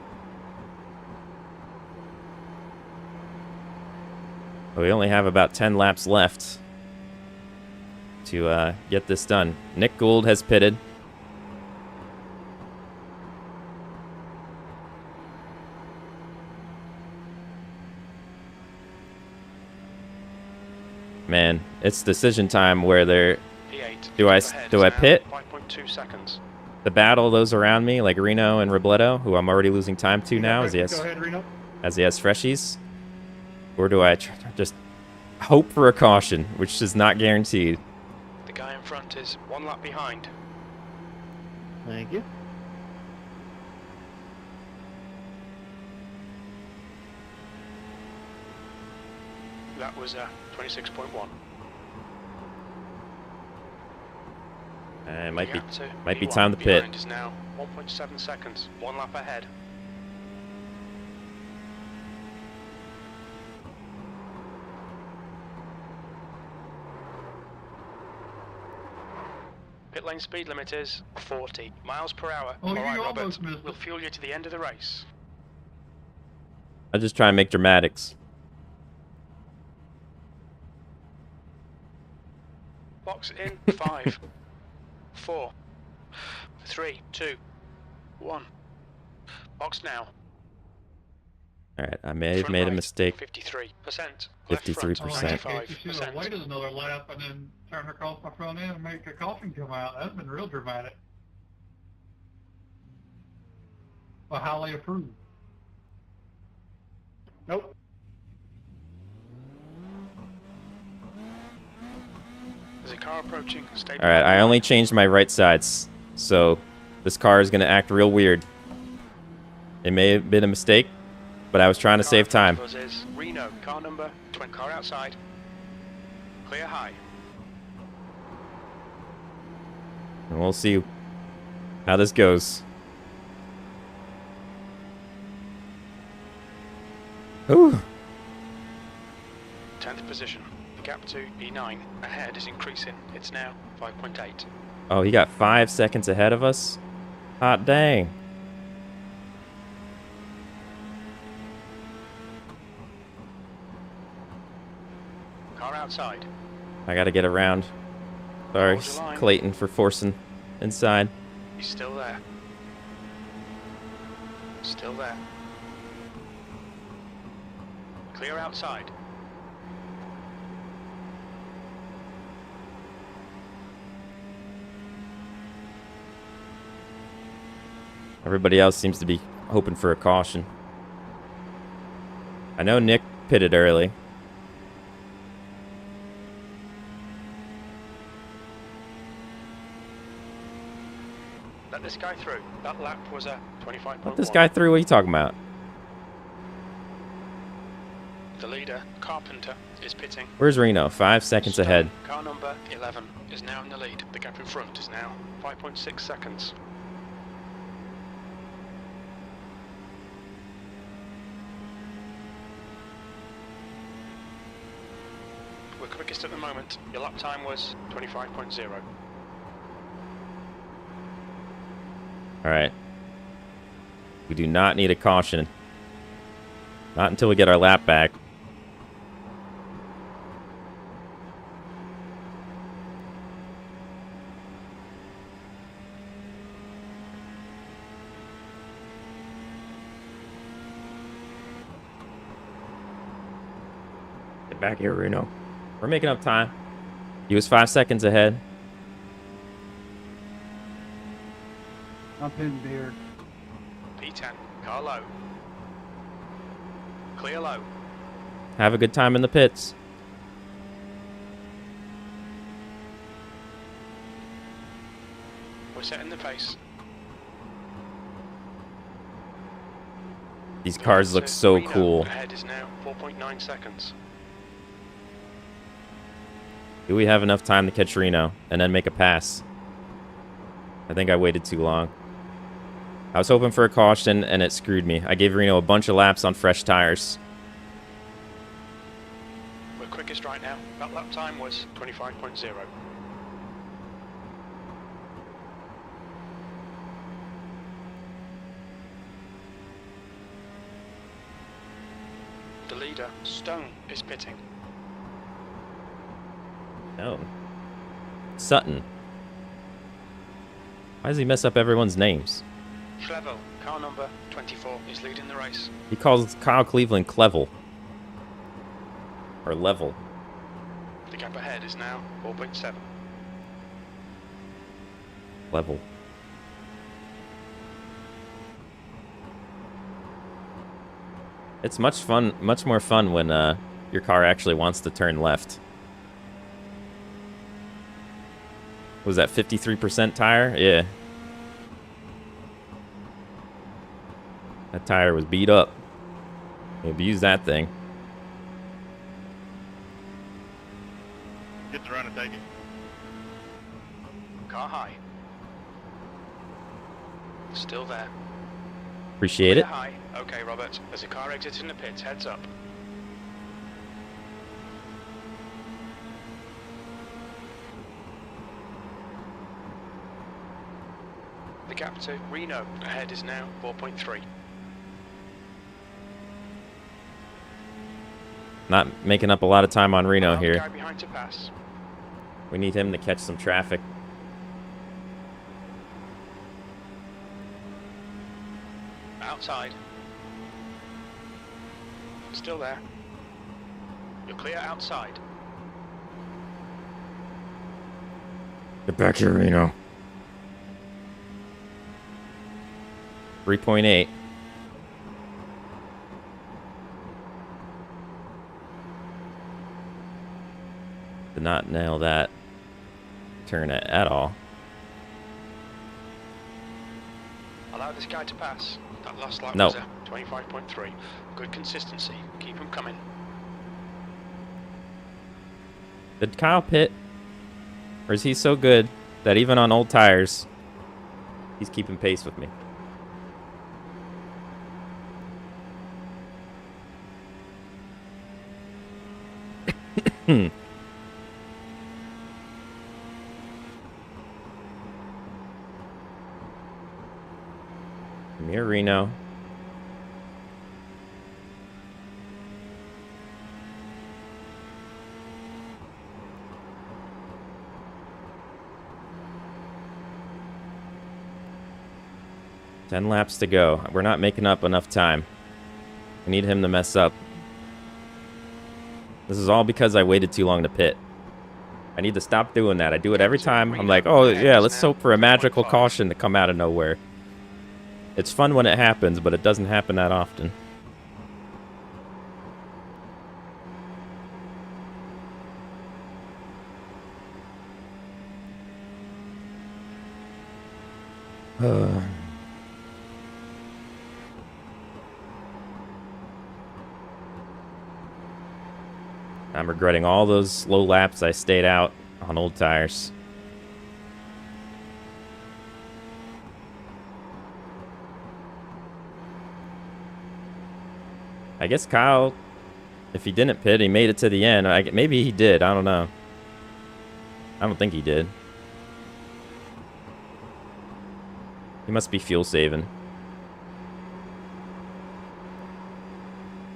But we only have about 10 laps left to get this done. Nick Gould has pitted. Man, it's decision time where they're... Do I pit? 5.2 seconds. To battle those around me, like Reno and Robledo, who I'm already losing time to now, as he has freshies? Or do I just hope for a caution, which is not guaranteed? The guy in front is 1 lap behind. Thank you. That was a 26.1. It might be time to pit. Is now 1.7 seconds, 1 lap ahead. Pit lane speed limit is 40 miles per hour. Oh, All right, you Robert, almost missed we'll it. fuel you to the end of the race. I just try and make dramatics. Box in 5, 4, 3, 2, 1. Box now. Alright, I may have made a mistake. 53%. 53%. Oh, I guess you should have waited another lap and then turn across my front end and make a caution come out. That's been real dramatic. But highly approved. Nope. There's a car approaching. Alright, I only changed my right sides, so this car is going to act real weird. It may have been a mistake, but I was trying to save time. Is Reno, car number 20. Car outside. Clear high. And we'll see how this goes. Ooh. 10th position. The gap to B9 ahead is increasing. It's now 5.8. Oh, he got 5 seconds ahead of us? Hot dang. Car outside. I gotta get around. Sorry, Hold the line. Clayton, for forcing inside. He's still there. Still there. Clear outside. Everybody else seems to be hoping for a caution. I know Nick pitted early. Let this guy through. That lap was a 25.1. Let this guy through. What are you talking about? The leader, Carpenter, is pitting. Where's Reno? 5 seconds Stone, ahead. Car number 11 is now in the lead. The gap in front is now 5.6 seconds. We're quickest at the moment. Your lap time was 25.0. All right. We do not need a caution. Not until we get our lap back. Get back here, Reno. We're making up time. He was 5 seconds ahead. I'm in beard. P10, car low. Clear low. Have a good time in the pits. We're setting the pace. These cars look so Reno cool. ahead is now 4.9 seconds. Do we have enough time to catch Reno and then make a pass? I think I waited too long. I was hoping for a caution and it screwed me. I gave Reno a bunch of laps on fresh tires. We're quickest right now. That lap time was 25.0. The leader, Stone, is pitting. No. Sutton. Why does he mess up everyone's names? Schlevel, car number 24, is leading the race. He calls Kyle Cleveland Clevel. Or Level. The gap ahead is now 4.7. Level. It's much more fun when your car actually wants to turn left. Was that 53% tire? Yeah. That tire was beat up. They abused that thing. Get the run and take it. Car high. Still there. Appreciate it. Clear high. Okay, Robert. There's a car exiting the pits. Heads up. The gap to Reno ahead is now 4.3. Not making up a lot of time on Reno Allow the here. guy behind to pass. We need him to catch some traffic. Outside. Still there. You're clear outside. Get back here, Reno. 3.8. Did not nail that turn at all. Allow this guy to pass. That last lap No. was a 25.3. Good consistency. Keep him coming. Did Kyle pit? Or is he so good that even on old tires, he's keeping pace with me? Come here, Reno. Ten laps to go. We're not making up enough time. I need him to mess up. This is all because I waited too long to pit. I need to stop doing that. I do it every time. I'm like, oh yeah, let's hope for a magical caution to come out of nowhere. It's fun when it happens, but it doesn't happen that often. I'm regretting all those slow laps I stayed out on old tires. I guess Kyle, if he didn't pit, he made it to the end. Maybe he did. I don't know. I don't think he did. He must be fuel saving.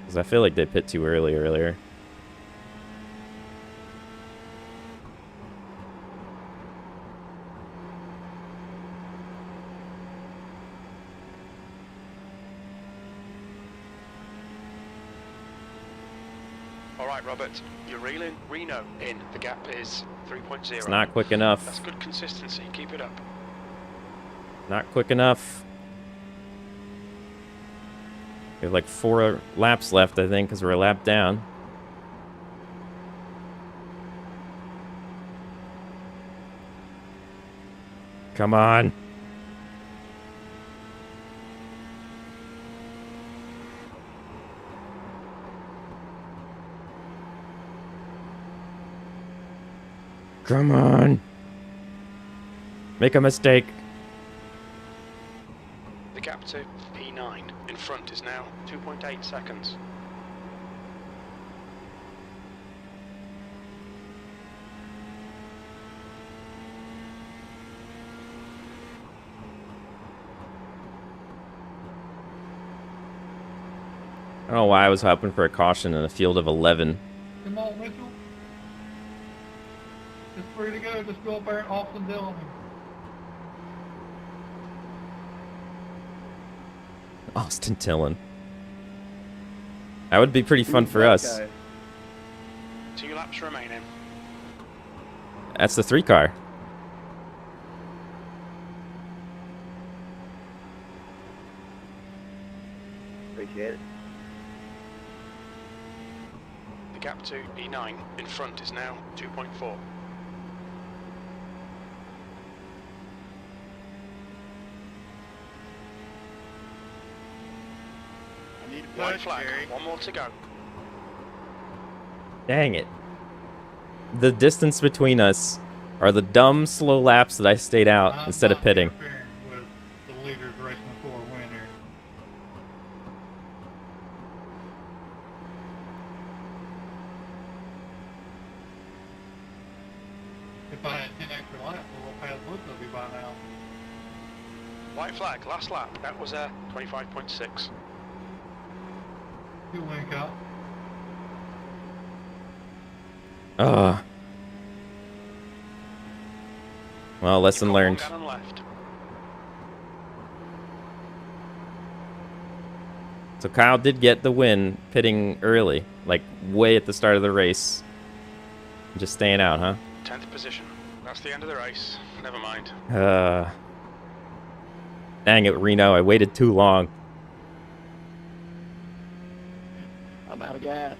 Because I feel like they pit too early earlier. All right, Robert, you're reeling Reno in. The gap is 3.0. It's not quick enough. That's good consistency. Keep it up. Not quick enough. We have like 4 laps left, I think, because we're a lap down. Come on. Come on. Make a mistake. The gap to P9 in front is now 2.8 seconds. I don't know why I was hoping for a caution in a field of 11. Come on, Mitchell. It's free to go. Just go up there and Austin Dillon. Austin Dillon. That would be pretty fun for us. Guy? 2 laps remaining. That's the 3 car. Appreciate it. The gap to E9 in front is now 2.4. White flag, one more to go. Dang it. The distance between us are the dumb slow laps that I stayed out instead of pitting. With the leaders racing for a winner. If I had 10 extra laps, I would have passed both of you by now. White flag, last lap. That was a 25.6. You win, Kyle. Well, lesson learned. Down and left. So Kyle did get the win pitting early, like way at the start of the race. Just staying out, huh? 10th position. That's the end of the race. Never mind. Dang it, Reno. I waited too long. I'm out of gas.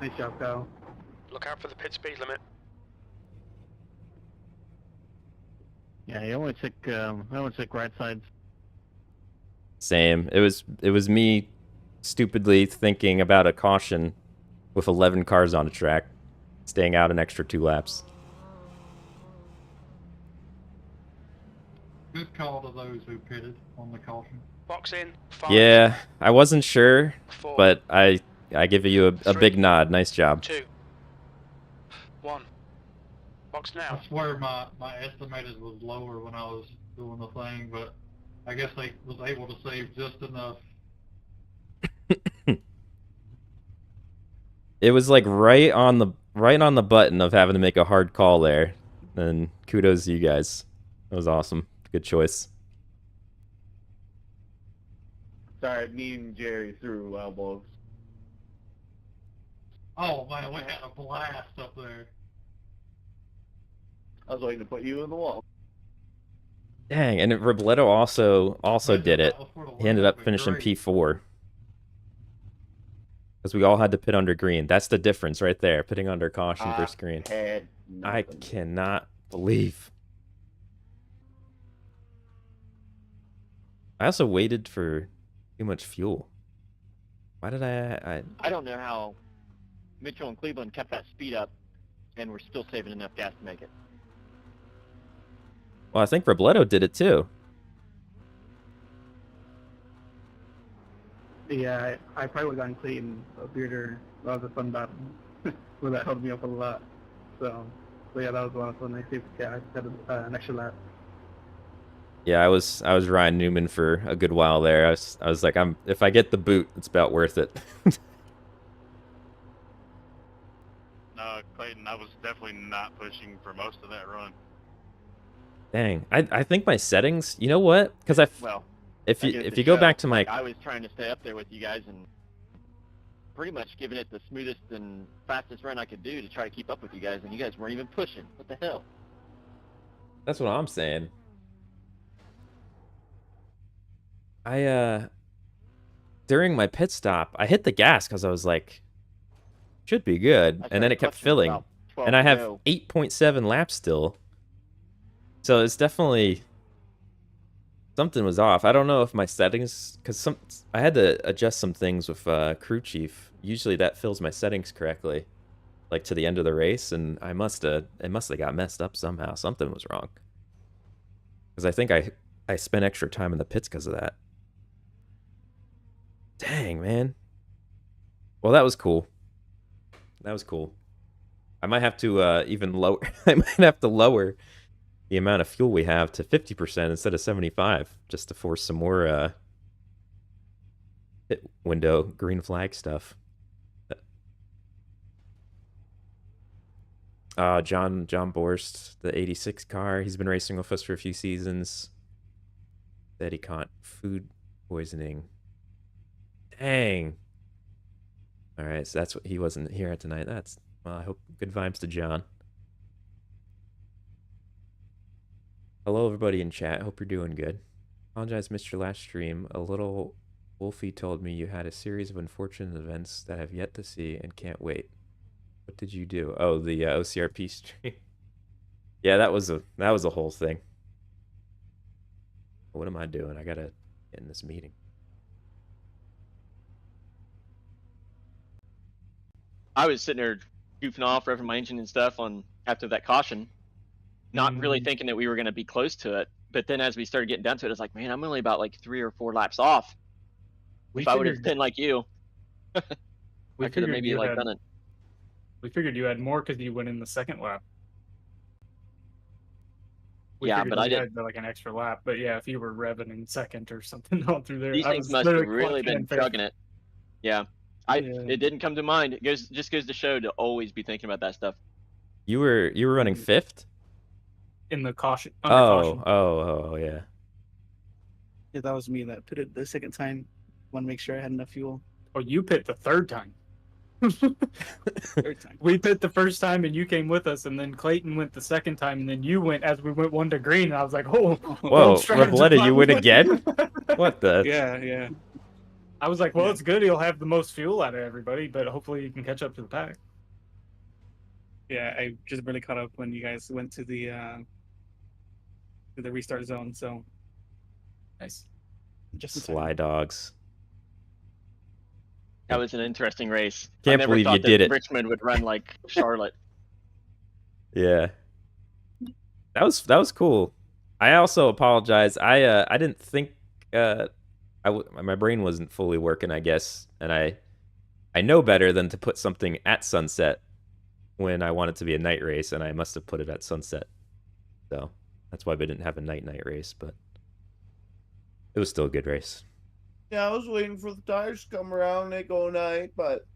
Nice job, Kyle. Look out for the pit speed limit. Yeah, he only took right sides. Same. It was me stupidly thinking about a caution with 11 cars on the track, staying out an extra 2 laps. Good call to those who pitted on the caution. Box in. 5, Yeah, I wasn't sure, 4, but I give you a big nod. Nice job. 2, 1. Box now. I swear my estimated was lower when I was doing the thing, but I guess they was able to save just enough. It was like right on the button of having to make a hard call there. And kudos to you guys. That was awesome. Good choice. Sorry, me and Jerry threw elbows. Oh man, we had a blast up there. I was waiting to put you in the wall. Dang, and Robledo also did it. That was for the He ended up win. finishing Great. P4. Because we all had to pit under green. That's the difference right there. Pitting under caution versus green. Had I nothing. cannot believe. I also waited for too much fuel. Why did I don't know how Mitchell and Cleveland kept that speed up, and we're still saving enough gas to make it. Well, I think Robledo did it too. Yeah, I probably would have gotten Clayton a bearder. That was a fun battle. Where that helped me up a lot. So yeah, that was a lot of fun. I saved gas, had an extra lap. Yeah, I was Ryan Newman for a good while there. I was like, if I get the boot, it's about worth it. No, Clayton, I was definitely not pushing for most of that run. Dang, I think my settings. You know what? Because if you go back to my, I was trying to stay up there with you guys and pretty much giving it the smoothest and fastest run I could do to try to keep up with you guys, and you guys weren't even pushing. What the hell? that's what I'm saying. During my pit stop, I hit the gas because I was like, should be good, and then it kept filling, and I have 8.7 laps still. So it's definitely something was off. I don't know if my settings, because I had to adjust some things with crew chief. Usually that fills my settings correctly, like to the end of the race, and it must have got messed up somehow. Something was wrong, because I think I spent extra time in the pits because of that. Dang, man. Well, that was cool. That was cool. I might have to even lower. I might have to lower the amount of fuel we have to 50% instead of 75, just to force some more pit window green flag stuff. John Borst, the 86 car. He's been racing with us for a few seasons. Said he caught food poisoning. Dang. All right, so that's what he wasn't here tonight. Well, I hope good vibes to John. Hello, everybody in chat. Hope you're doing good. Apologize, missed your last stream. A little Wolfie told me you had a series of unfortunate events that I have yet to see and can't wait. What did you do? Oh, the OCRP stream. Yeah, that was a whole thing. What am I doing? I gotta get in this meeting. I was sitting there goofing off, revving my engine and stuff after that caution, not really thinking that we were going to be close to it. But then as we started getting down to it, I was like, man, I'm only about like 3 or 4 laps off. If I would have been like you, I could have maybe done it. We figured you had more because you went in the second lap. Yeah, but I didn't. Like an extra lap. But yeah, if you were revving in second or something on through there, These things must have really been chugging it. Yeah. It didn't come to mind. It just goes to show to always be thinking about that stuff. You were running 5th? In the caution. Oh, yeah. Yeah, that was me that put it the second time. Want to make sure I had enough fuel. Oh, you pit the third time. Third time. We pit the first time and you came with us, and then Clayton went the second time, and then you went as we went 1 to green. And I was like, oh, whoa, Reboletta, you went again? What the? Yeah. I was like, well, it's good. He'll have the most fuel out of everybody, but hopefully he can catch up to the pack. Yeah, I just barely caught up when you guys went to the restart zone. So nice. Just Sly dogs. That was an interesting race. Can't believe you did it. Richmond would run like Charlotte. Yeah. That was cool. I also apologize. I didn't think my brain wasn't fully working, I guess, and I know better than to put something at sunset when I want it to be a night race, and I must have put it at sunset. So that's why we didn't have a night race, but it was still a good race. Yeah, I was waiting for the tires to come around and they go night, but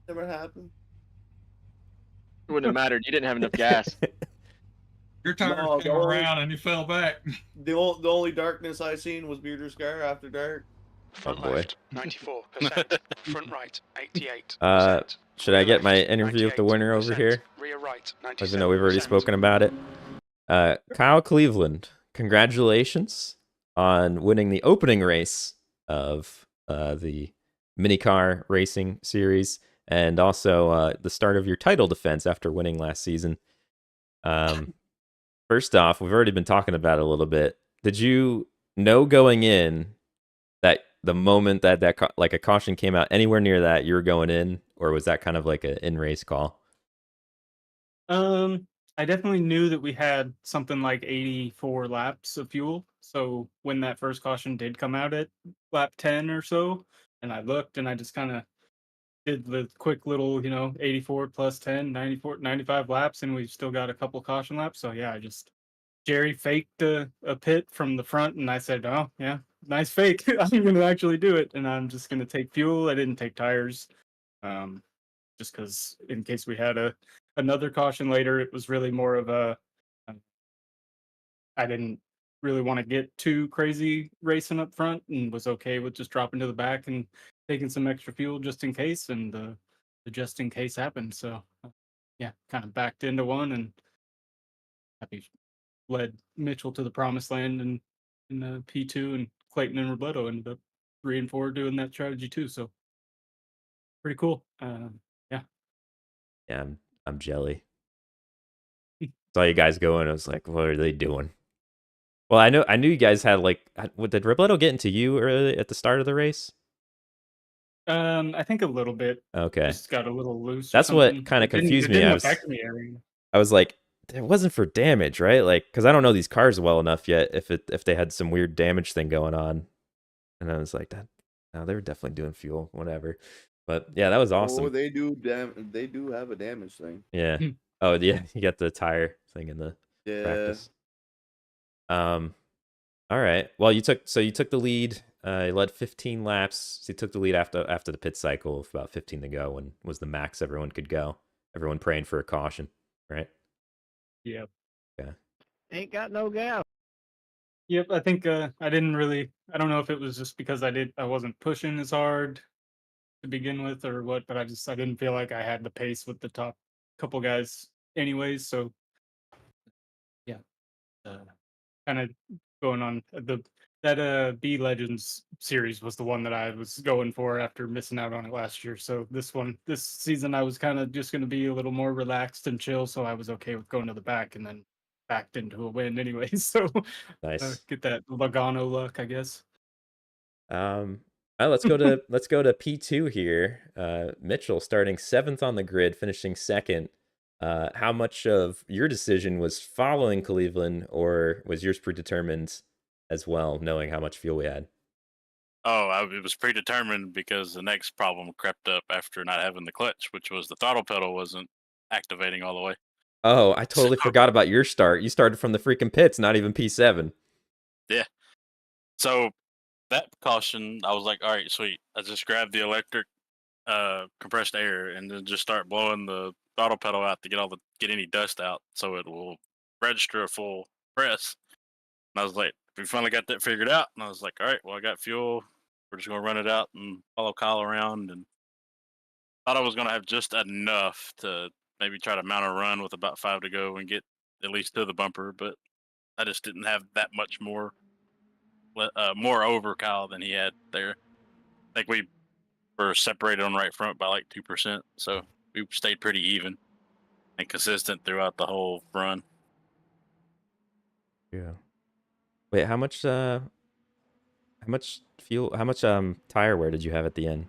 never happened. It wouldn't have mattered. You didn't have enough gas. Your tires came around and you fell back. The only darkness I seen was Bearder's car after dark. Front boy. left, 94%. Front right, 88%. Should I get my interview with the winner over here? Rear right, 97%. Even though we've already spoken about it. Kyle Cleveland, congratulations on winning the opening race of the MiniCar racing series, and also the start of your title defense after winning last season. First off, we've already been talking about it a little bit. Did you know going in that the moment that like a caution came out anywhere near that, you were going in, or was that kind of like an in-race call? I definitely knew that we had something like 84 laps of fuel. So when that first caution did come out at lap 10 or so, and I looked and I just kind of did the quick little, 84 plus 10, 94, 95 laps, and we've still got a couple caution laps. So yeah, Jerry faked a pit from the front, and I said, oh, yeah, nice fake. I'm going to actually do it, and I'm just going to take fuel. I didn't take tires, just because in case we had another caution later, it was really more of I didn't really want to get too crazy racing up front, and was okay with just dropping to the back and taking some extra fuel just in case, and the just in case happened. So, yeah, kind of backed into one, and happy led Mitchell to the promised land in P2, and Clayton and Robledo ended up 3 and 4 doing that strategy too. So pretty cool. Yeah. Yeah, I'm jelly. Saw you guys going. I was like, what are they doing? Well, I knew you guys had like. Did Robledo get into you early at the start of the race? I think a little bit. Okay, just got a little loose. That's what kind of confused me. I was like, it wasn't for damage, right? Like, because I don't know these cars well enough yet. If they had some weird damage thing going on, and I was like, that. No, they were definitely doing fuel, whatever. But yeah, that was awesome. Oh, they do have a damage thing. Yeah. Oh yeah, you got the tire thing in the practice. All right. Well, you took the lead. You led 15 laps. So you took the lead after the pit cycle with about 15 to go, and was the max everyone could go. Everyone praying for a caution, right? Yep. Yeah. Ain't got no gas. Yep. I think I didn't really. I don't know if it was just because I wasn't pushing as hard to begin with or what, but I didn't feel like I had the pace with the top couple guys anyways. So yeah, kind of going on that B Legends series was the one that I was going for after missing out on it last year. So this season I was kind of just going to be a little more relaxed and chill, so I was okay with going to the back, and then backed into a win anyway. So nice. Get that Logano luck, I guess. Let's go to P2 here. Mitchell starting 7th on the grid, finishing 2nd. How much of your decision was following Cleveland, or was yours predetermined as well, knowing how much fuel we had? Oh, it was predetermined because the next problem crept up after not having the clutch, which was the throttle pedal wasn't activating all the way. Oh, I totally forgot about your start. You started from the freaking pits, not even P7. Yeah. So that caution, I was like, all right, sweet. I just grabbed the electric compressed air and then just start blowing the throttle pedal out to get any dust out, so it will register a full press. And I was like, we finally got that figured out. And I was like, all right, well, I got fuel. We're just gonna run it out and follow Kyle around. And thought I was gonna have just enough to maybe try to mount a run with about 5 to go and get at least to the bumper, but I just didn't have that much more over Kyle than he had there. I think we were separated on right front by like 2%, so we stayed pretty even and consistent throughout the whole run. Yeah. Wait, how much fuel? How much tire wear did you have at the end?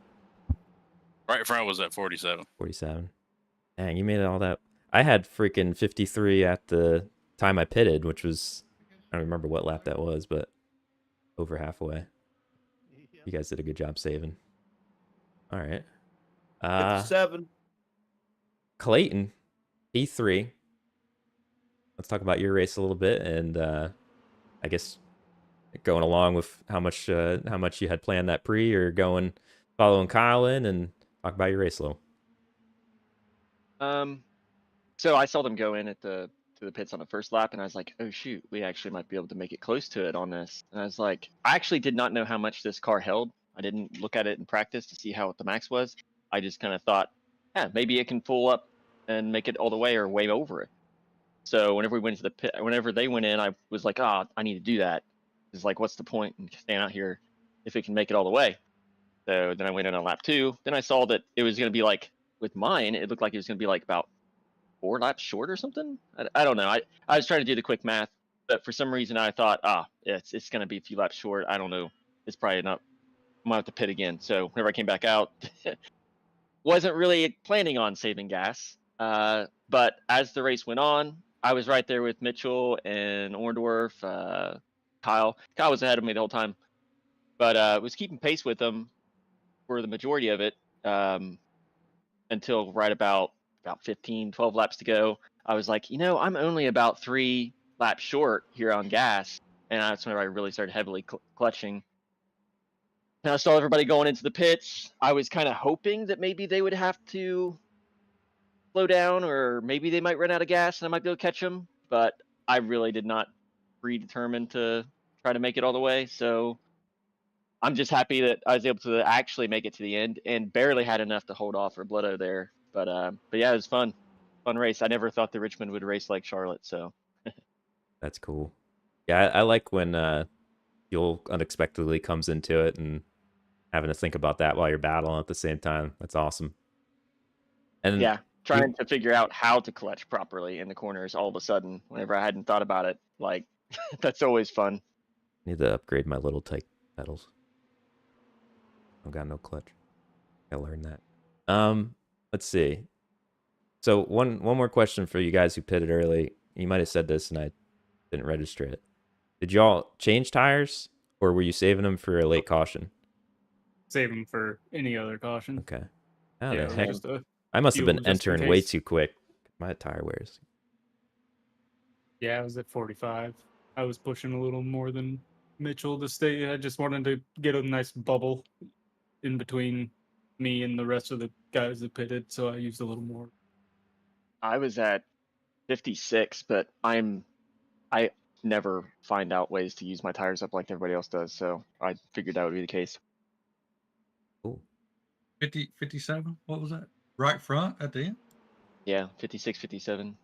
Right front was at 47. 47. Dang, you made it all that. I had freaking 53 at the time I pitted, which was, I don't remember what lap that was, but over halfway. You guys did a good job saving. All right. 57. Clayton, P3. Let's talk about your race a little bit, and I guess going along with how much you had planned that pre, or following Kyle in, and talk about your race a little. So I saw them go in to the pits on the first lap, and I was like, oh shoot, we actually might be able to make it close to it on this. And I was like, I actually did not know how much this car held. I didn't look at it in practice to see how the max was. I just kind of thought, yeah, maybe it can pull up and make it all the way or way over it. So whenever we went to the pit, whenever they went in, I was like, I need to do that. It's like, what's the point in staying out here if it can make it all the way? So then I went in on lap 2. Then I saw that it was going to be like, with mine, it looked like it was going to be like about 4 laps short or something. I don't know. I was trying to do the quick math, but for some reason I thought, it's going to be a few laps short. I don't know. It's probably not. I might have to pit again. So whenever I came back out, wasn't really planning on saving gas. But as the race went on, I was right there with Mitchell and Orndorff, Kyle. Kyle was ahead of me the whole time, but was keeping pace with them for the majority of it until right about 15, 12 laps to go. I was like, I'm only about 3 laps short here on gas, and that's when I really started heavily clutching. And I saw everybody going into the pits. I was kind of hoping that maybe they would have to slow down, or maybe they might run out of gas and I might be able to catch them, but I really did not predetermine to try to make it all the way. So I'm just happy that I was able to actually make it to the end and barely had enough to hold off Robledo there. But yeah, it was fun race. I never thought the Richmond would race like Charlotte. So That's cool. Yeah, I like when fuel unexpectedly comes into it and having to think about that while you're battling at the same time. That's awesome. And yeah, trying to figure out how to clutch properly in the corners all of a sudden whenever I hadn't thought about it. Like, that's always fun. Need to upgrade my little type pedals. I've got no clutch. Gotta learn that. Let's see. So one more question for you guys who pitted early. You might have said this and I didn't register it. Did y'all change tires or were you saving them for a late caution? Save them for any other caution. Okay. Oh, Yeah, the heck. just a I must have fuel been just in entering way case. too quick. My tire wears. Yeah, I was at 45. I was pushing a little more than Mitchell to stay. I just wanted to get a nice bubble in between me and the rest of the guys that pitted, so I used a little more. I was at 56, but I never find out ways to use my tires up like everybody else does, so I figured that would be the case. Cool. 57? What was that? Right front at the end? Yeah, 56, 57.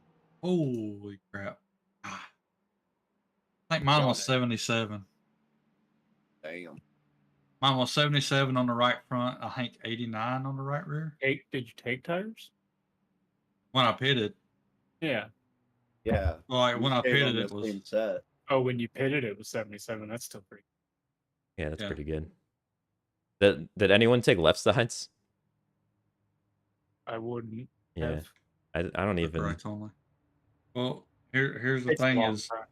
Holy crap. I think mine was 77. Damn. Mine was 77 on the right front. I think 89 on the right rear. Did you take tires? When I pitted. Yeah. Yeah. Well, like, when I Stayed pitted, on the it was. same set. Oh, when you pitted, it was 77. That's still pretty. Yeah, that's Yeah. pretty good. Did anyone take left sides? I wouldn't Yeah. have. I don't even. Right only. Well, here's the It's thing long is, front.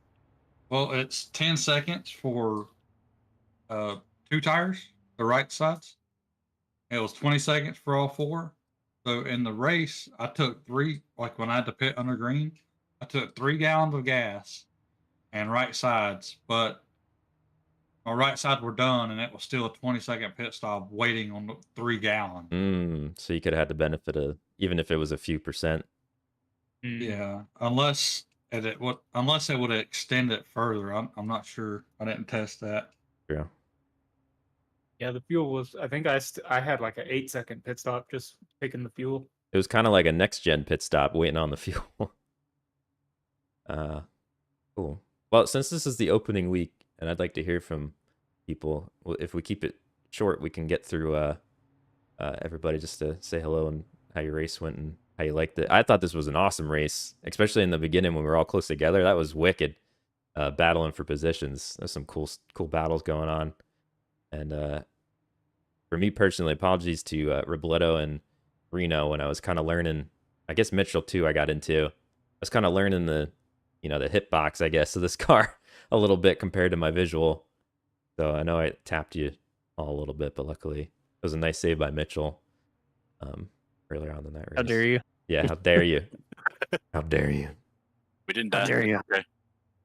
well, it's 10 seconds for 2 tires, the right sides. It was 20 seconds for all 4. So in the race, I took 3, like when I had to pit under green, I took 3 gallons of gas and right sides, but my right side were done and it was still a 20-second pit stop waiting on the 3 gallon. So you could have had the benefit of, even if it was a few percent. Yeah, unless it would extend it further. I'm not sure. I didn't test that. True. Yeah, the fuel was. I think I had like an 8-second pit stop just picking the fuel. It was kind of like a next gen pit stop waiting on the fuel. Cool. Well, since this is the opening week, and I'd like to hear from people, if we keep it short, we can get through everybody just to say hello and how your race went and how you liked it. I thought this was an awesome race, especially in the beginning when we were all close together. That was wicked. Battling for positions. There's some cool battles going on. And for me personally, apologies to Robledo and Reno when I was kind of learning. I guess Mitchell too. I got into. I was kind of learning the hitbox, I guess, of this car a little bit compared to my visual. So I know I tapped you all a little bit, but luckily it was a nice save by Mitchell earlier on in that race. How dare you? Yeah, how dare you? How dare you? We didn't die. How dare you? Okay.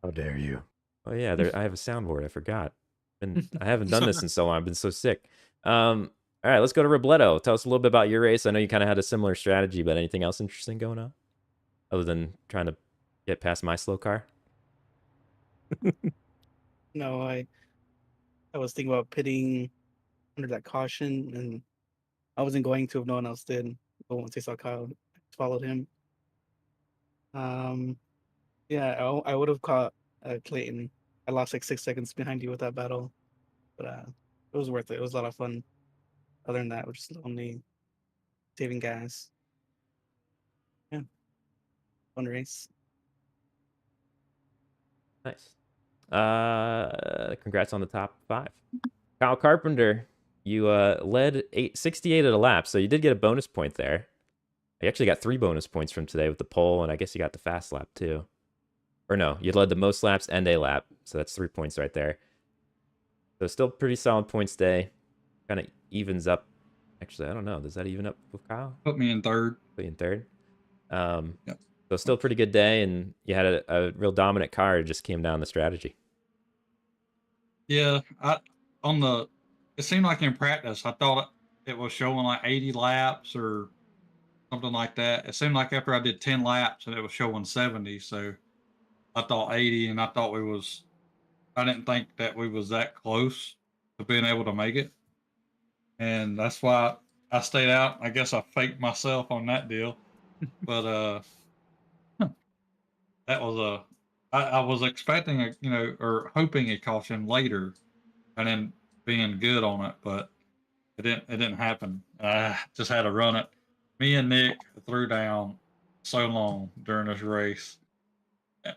How dare you? Oh yeah, I have a soundboard. I forgot. I haven't done this in so long. I've been so sick. All right, let's go to Robledo. Tell us a little bit about your race. I know you kind of had a similar strategy, but anything else interesting going on other than trying to get past my slow car? No, I was thinking about pitting under that caution, and I wasn't going to if no one else did. But once I saw Kyle, I followed him. Yeah, I would have caught Clayton. I lost like 6 seconds behind you with that battle, but it was worth it. It was a lot of fun. other than that, we're just lonely saving gas. Yeah, fun race. Nice. Congrats on the top 5. Kyle Carpenter, you led 68 at a lap, so you did get a bonus point there. You actually got 3 bonus points from today with the pole, and I guess you got the fast lap too. Or no, you led the most laps and a lap, so that's 3 points right there. So still pretty solid points day. Kind of evens up. Actually, I don't know. Does that even up with Kyle? Put me in third. Put you in third. Yep. So still pretty good day, and you had a real dominant car. It just came down the strategy. Yeah, it seemed like in practice, I thought it was showing like 80 laps or something like that. It seemed like after I did 10 laps and it was showing 70, so I thought 80, and I didn't think that we was that close to being able to make it. And that's why I stayed out. I guess I faked myself on that deal. But that was I was expecting or hoping a caution later and then being good on it, but it didn't happen. I just had to run it. Me and Nick threw down so long during this race.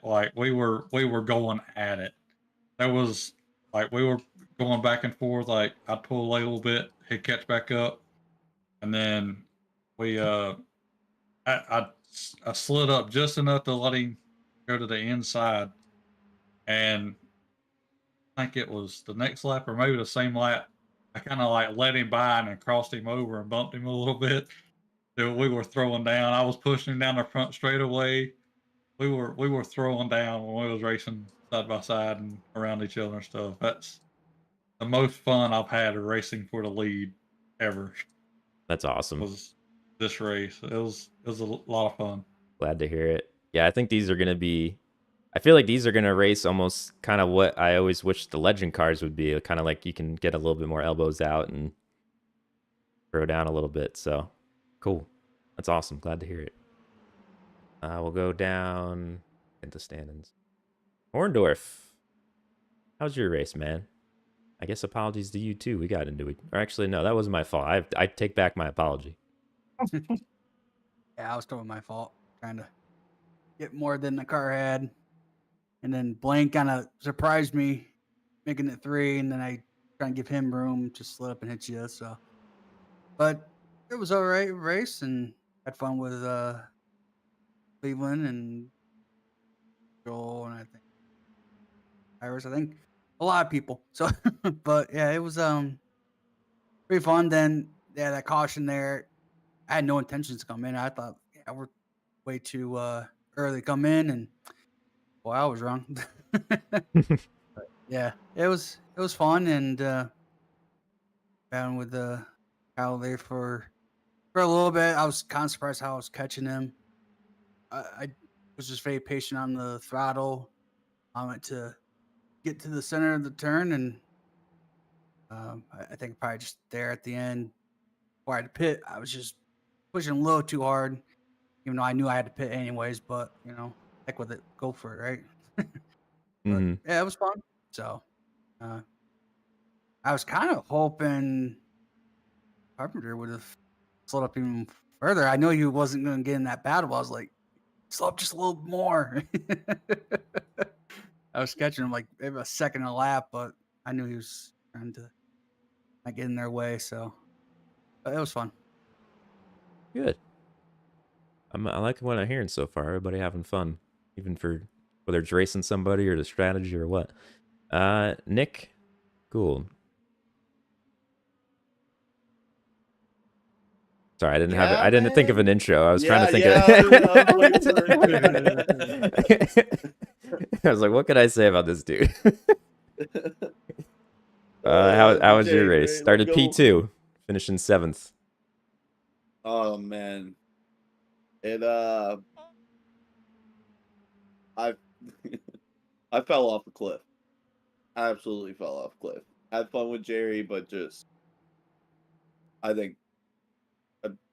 Like we were going at it. There was like we were going back and forth. Like I'd pull away a little bit, he'd catch back up, and then we I slid up just enough to let him go to the inside, and I think it was the next lap or maybe the same lap. I kind of like let him by and then crossed him over and bumped him a little bit. We were throwing down. I was pushing him down the front straightaway. We were throwing down when we was racing side by side and around each other and stuff. That's the most fun I've had racing for the lead ever. That's awesome. Was this race? It was a lot of fun. Glad to hear it. Yeah, I think these are gonna be. I feel like these are gonna race almost kind of what I always wish the legend cars would be. Kind of like you can get a little bit more elbows out and throw down a little bit. So cool. That's awesome. Glad to hear it. We'll go down into standings. Horndorf, how's your race, man? I guess apologies to you too. We got into it. Or actually, no, that wasn't my fault. I take back my apology. Yeah, it was totally my fault. Trying to get more than the car had. And then Blank kind of surprised me, making it 3, and then I trying to give him room to slip up and hit you. So, but it was all right race, and had fun with Cleveland and Joel, and I think Iris. I think a lot of people. So, but yeah, it was pretty fun. Then yeah, that caution there. I had no intentions to come in. I thought, yeah, we're way too early to come in, and boy, I was wrong. Yeah, it was fun, and with Kyle there for a little bit. I was kind of surprised how I was catching him. I was just very patient on the throttle. I went to get to the center of the turn, and I think probably just there at the end, before I had to pit, I was just pushing a little too hard, even though I knew I had to pit anyways. But heck with it, go for it, right? But yeah, it was fun. So I was kind of hoping Carpenter would have slowed up even further. I know he wasn't going to get in that battle. But I was like, slow up just a little more. I was catching him like maybe a second a lap, but I knew he was trying to not get in their way. So but it was fun. Good. I like what I'm hearing so far. Everybody having fun, even for whether it's racing somebody or the strategy or what. Nick, cool. Sorry, I didn't think of an intro. I was trying to think of I was like, what could I say about this dude? How was your race? Started P2, finishing 7th. Oh man. It I I fell off a cliff. I absolutely fell off a cliff. Had fun with Jerry, but just I think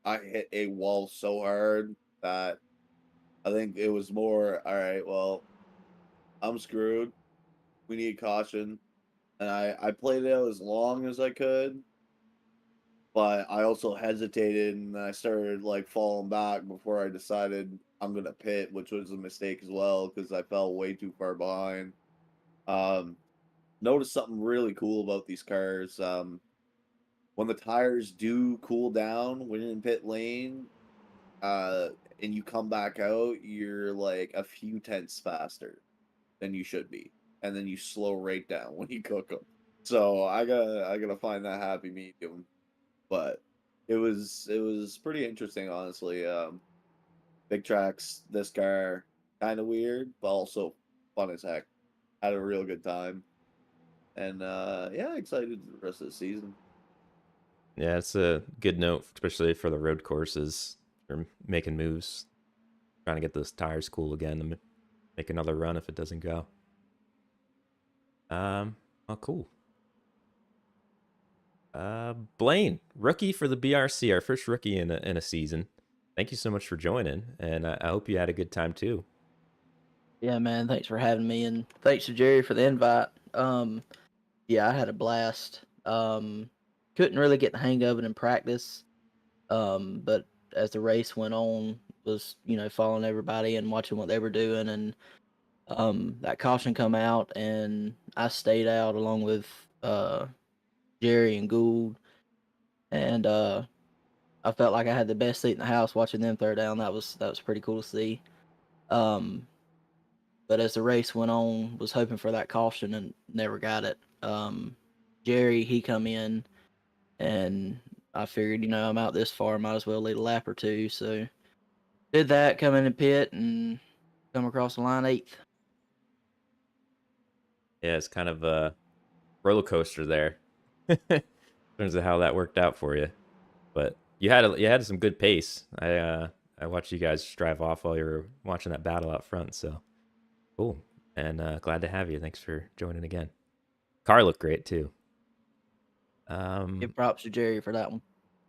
I hit a wall so hard that I think it was more, all right, well, I'm screwed. We need caution. And I played it out as long as I could. but I also hesitated and I started like falling back before I decided I'm gonna pit, which was a mistake as well because I fell way too far behind. Noticed something really cool about these cars. When the tires do cool down when you're in pit lane, and you come back out, you're like a few tenths faster than you should be, and then you slow right down when you cook them. So I gotta find that happy medium, but it was pretty interesting, honestly. Big tracks, this car kind of weird, but also fun as heck. Had a real good time, and yeah, excited for the rest of the season. Yeah, it's a good note, especially for the road courses, for making moves, trying to get those tires cool again and make another run if it doesn't go. Oh, cool. Blaine, rookie for the BRC, our first rookie in a season. Thank you so much for joining, and I hope you had a good time too. Yeah, man. Thanks for having me, and thanks to Jerry for the invite. Yeah, I had a blast. Couldn't really get the hang of it in practice, but as the race went on, was following everybody and watching what they were doing, and that caution come out, and I stayed out along with Jerry and Gould, and I felt like I had the best seat in the house watching them throw down. That was pretty cool to see. But as the race went on, was hoping for that caution and never got it. Jerry, he come in, and I figured, I'm out this far, might as well lead a lap or two. So did that, come in the pit, and come across the line 8th. Yeah, it's kind of a roller coaster there. In terms of how that worked out for you, but you had some good pace. I watched you guys drive off while you were watching that battle out front. So cool, and glad to have you. Thanks for joining again. Car looked great too. Give props to Jerry for that one.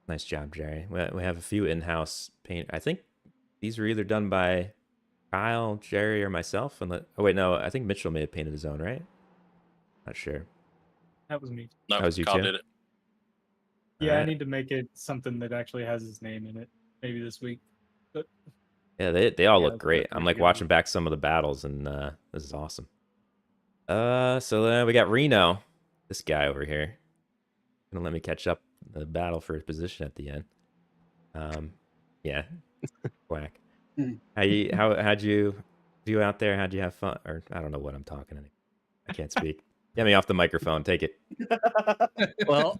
Nice job, Jerry. We have a few in-house paint. I think these were either done by Kyle, Jerry, or myself. Oh wait, no, I think Mitchell may have painted his own, right? Not sure. That was me. No, That was you Kyle too? did it. Yeah, Alright. I need to make it something that actually has his name in it. Maybe this week. But Yeah, they all Yeah, look it's great. pretty I'm like good. watching back some of the battles, and this is awesome. So we got Reno, this guy over here. Gonna let me catch up the battle for his position at the end. Yeah, whack. How'd you do out there? How'd you have fun? Or I don't know what I'm talking. I can't speak. Get me off the microphone. Take it. Well,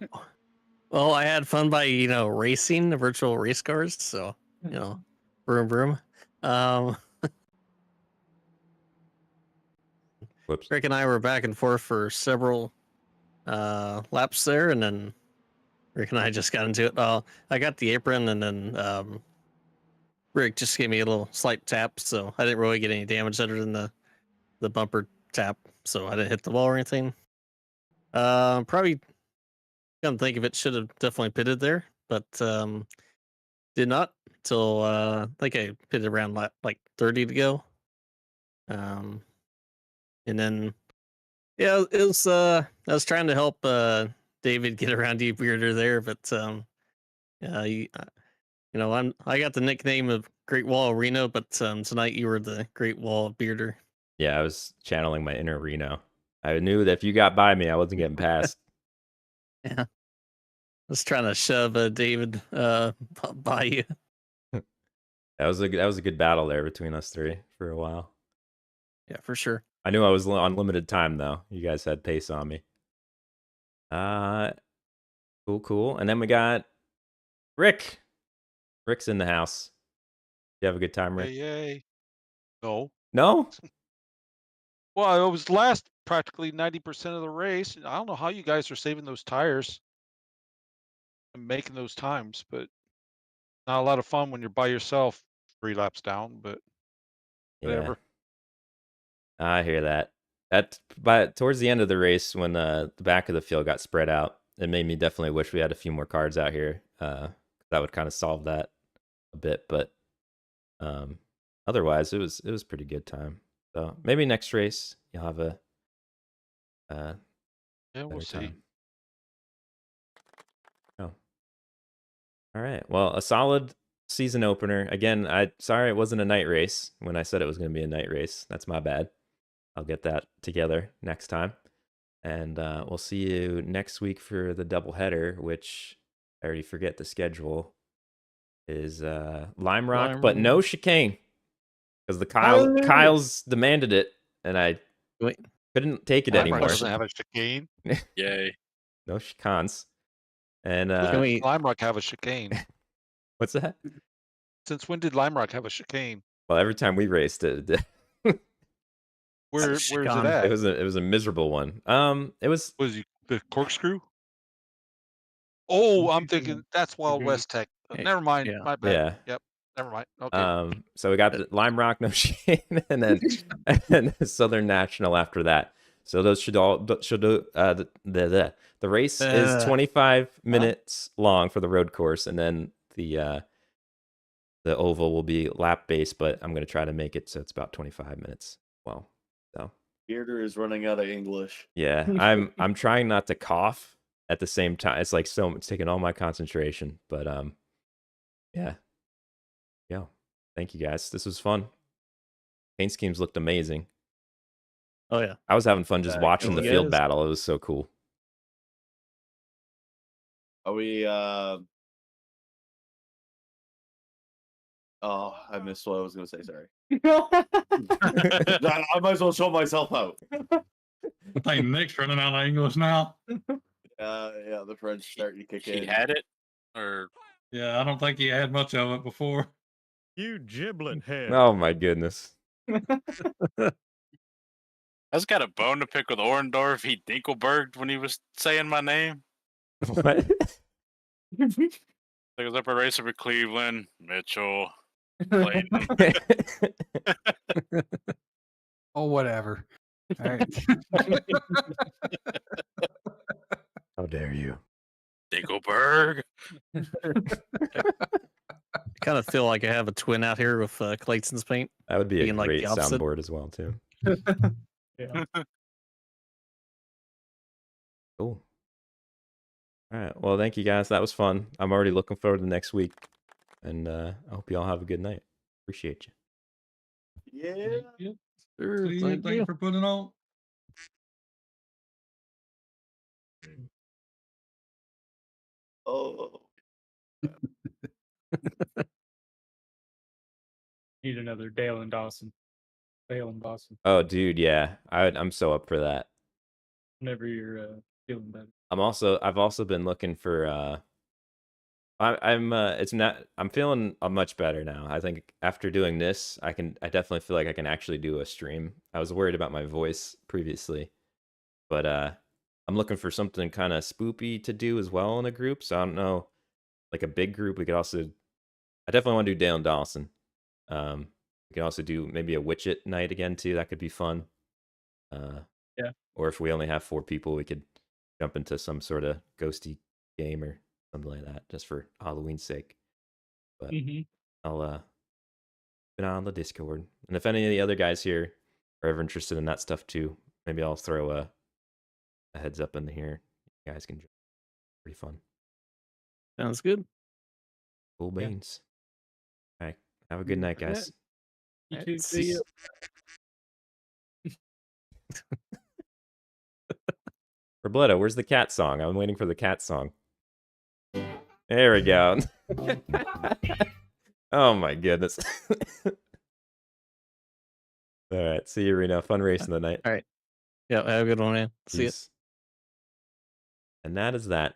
I had fun by racing the virtual race cars. So vroom vroom. Whoops. Rick and I were back and forth for several laps there, and then Rick and I just got into it. I got the apron, and then Rick just gave me a little slight tap, so I didn't really get any damage other than the bumper tap, so I didn't hit the wall or anything. Probably come to think of it, should have definitely pitted there, but did not till I think I pitted around lap like 30 to go. And then yeah, it was I was trying to help David get around you, Bearder, there, but I got the nickname of Great Wall of Reno, but tonight you were the Great Wall of Bearder. Yeah, I was channeling my inner Reno. I knew that if you got by me, I wasn't getting past. Yeah, I was trying to shove David by you. That was a good battle there between us three for a while. Yeah, for sure. I knew I was on limited time though. You guys had pace on me. Cool. And then we got Rick. Rick's in the house. You have a good time, Rick? Yay. No. No? Well, it was last practically 90% of the race. I don't know how you guys are saving those tires and making those times, but not a lot of fun when you're by yourself 3 laps down, but whatever. Yeah. I hear that. But towards the end of the race, when the back of the field got spread out, it made me definitely wish we had a few more cards out here. That would kind of solve that a bit, but otherwise it was pretty good time. So maybe next race you'll have a Yeah, we'll see. time. Oh, All right. Well, a solid season opener. Again, sorry it wasn't a night race when I said it was going to be a night race. That's my bad. I'll get that together next time. And we'll see you next week for the doubleheader, which I already forget the schedule. Is Lime Rock, but no chicane. Because Kyle's demanded it, and I couldn't take it anymore. Doesn't have a chicane. Yay. No chicanes. And Lime Rock have a chicane? What's that? Since when did Lime Rock have a chicane? Well, every time we raced it. Where's it at? It was a miserable one. It was the corkscrew? Oh, I'm thinking that's Wild West Tech. Never mind. My bad. Yeah. Yep. Never mind. Okay. So we got the Lime Rock, no shame, and then Southern National after that. So those the race is 25 minutes long for the road course, and then the oval will be lap based, but I'm going to try to make it so it's about 25 minutes. Well, so Bearder is running out of English. yeah, I'm trying not to cough at the same time. It's like it's taking all my concentration, but yeah. Thank you guys. This was fun. Paint schemes looked amazing. Oh yeah, I was having fun just watching the field battle. It was so cool. Are we? Oh, I missed what I was going to say. Sorry. I might as well show myself out. I think Nick's running out of English now. Yeah, the French starting to kick in. He had it, or yeah, I don't think he had much of it before. You giblet head. Oh my goodness. I just got a bone to pick with Orendorff. He Dinkelberged when he was saying my name. What? I was up a racer for Cleveland, Mitchell, Clayton. Oh, whatever. All right. How dare you? Dinkelberg. I kind of feel like I have a twin out here with Clayton's paint. That would be a being like great the opposite. soundboard as well, too. Yeah. Cool. All right. Well, thank you guys. That was fun. I'm already looking forward to next week. And I hope you all have a good night. Appreciate you. Yeah. Sure, Thank you for putting on. Oh. Need another Dale and Dawson. Dale and Dawson. Oh, dude, yeah. I'm so up for that. Whenever you're feeling better. I've also been looking for I'm feeling much better now. I think after doing this, I definitely feel like I can actually do a stream. I was worried about my voice previously, but I'm looking for something kind of spoopy to do as well in a group. So I don't know, like a big group. We could also, I definitely want to do Dale and Dawson. We could also do maybe a Widget night again too. That could be fun. Yeah. Or if we only have 4 people, we could jump into some sort of ghosty game or something like that, just for Halloween's sake. But I'll put it on the Discord, and if any of the other guys here are ever interested in that stuff too, maybe I'll throw a heads up in here. You guys can join. Pretty fun. Sounds good. Cool beans. All right. Have a good night, guys. You too. See you. Robledo, where's the cat song? I'm waiting for the cat song. There we go. Oh my goodness. All right. See you, Reno. Fun racing tonight. All right. Yeah, have a good one, man. See you. And that is that.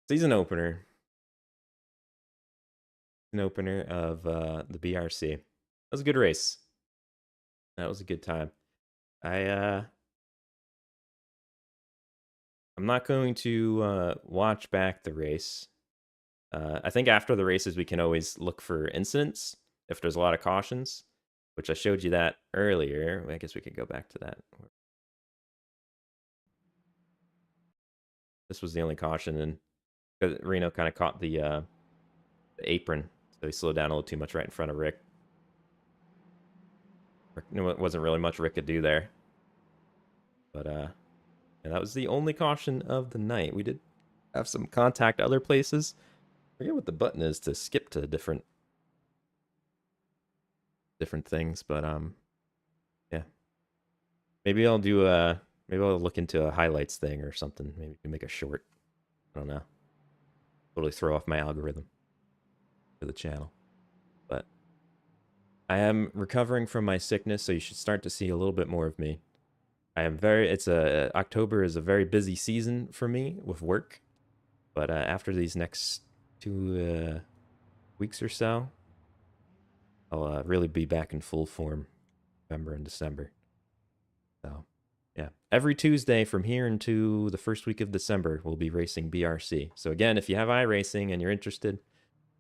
Season opener. Season opener of the BRC. That was a good race. That was a good time. I'm not going to watch back the race. I think after the races, we can always look for incidents if there's a lot of cautions, which I showed you that earlier. I guess we could go back to that. This was the only caution, and Reno kind of caught the apron, so he slowed down a little too much right in front of Rick. It wasn't really much Rick could do there. But and that was the only caution of the night. We did have some contact other places, forget what the button is to skip to different things, but yeah. Maybe I'll do maybe I'll look into a highlights thing or something. Maybe we can make a short. I don't know. Totally throw off my algorithm for the channel. But I am recovering from my sickness, so you should start to see a little bit more of me. I am October is a very busy season for me with work. But after these next 2 weeks or so, I'll really be back in full form November and December. So, yeah. Every Tuesday from here into the first week of December, we'll be racing BRC. So again, if you have iRacing and you're interested,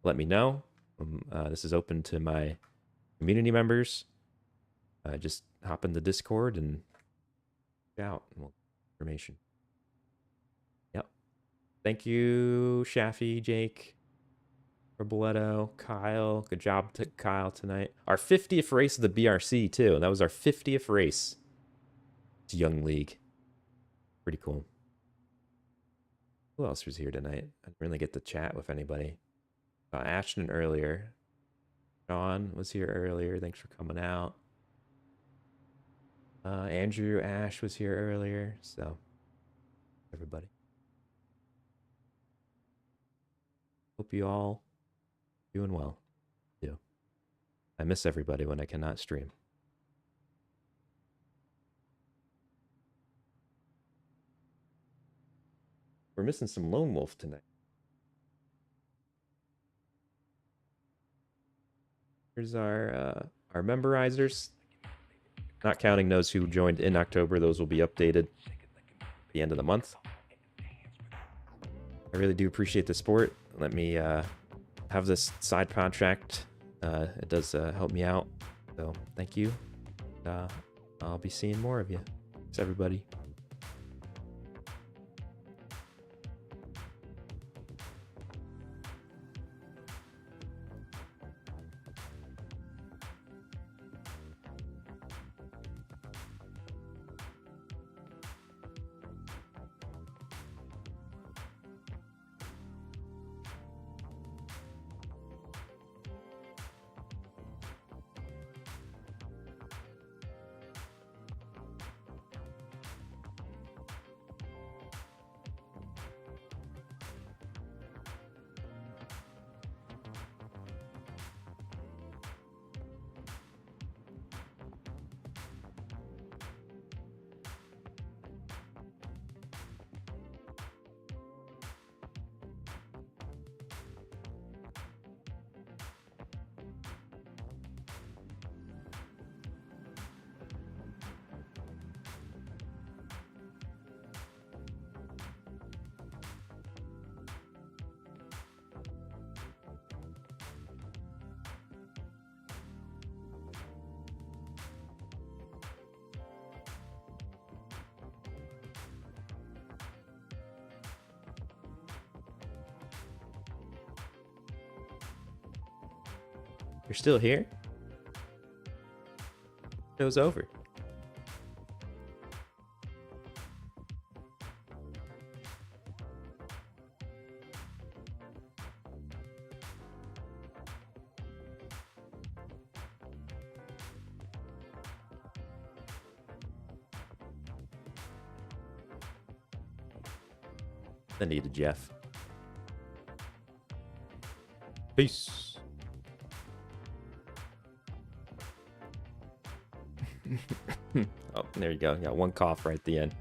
let me know. This is open to my community members. Just hop in the Discord and out and we'll information. Yep. Thank you, Shafi, Jake, Robledo, Kyle. Good job to Kyle tonight. Our 50th race of the BRC too. That was our 50th race. It's Young League. Pretty cool. Who else was here tonight? I didn't really get to chat with anybody. Ashton earlier. Sean was here earlier. Thanks for coming out. Andrew Ash was here earlier. So, everybody. Hope you all doing well. Yeah. I miss everybody when I cannot stream. We're missing some Lone Wolf tonight. Here's our memberizers. Not counting those who joined in October. Those will be updated at the end of the month. I really do appreciate the support. Let me have this side contract. It does help me out. So thank you. I'll be seeing more of you. Thanks, everybody. You're still here? Show's over. Send you to Jeff. Peace. Oh, there you go. Got one cough right at the end.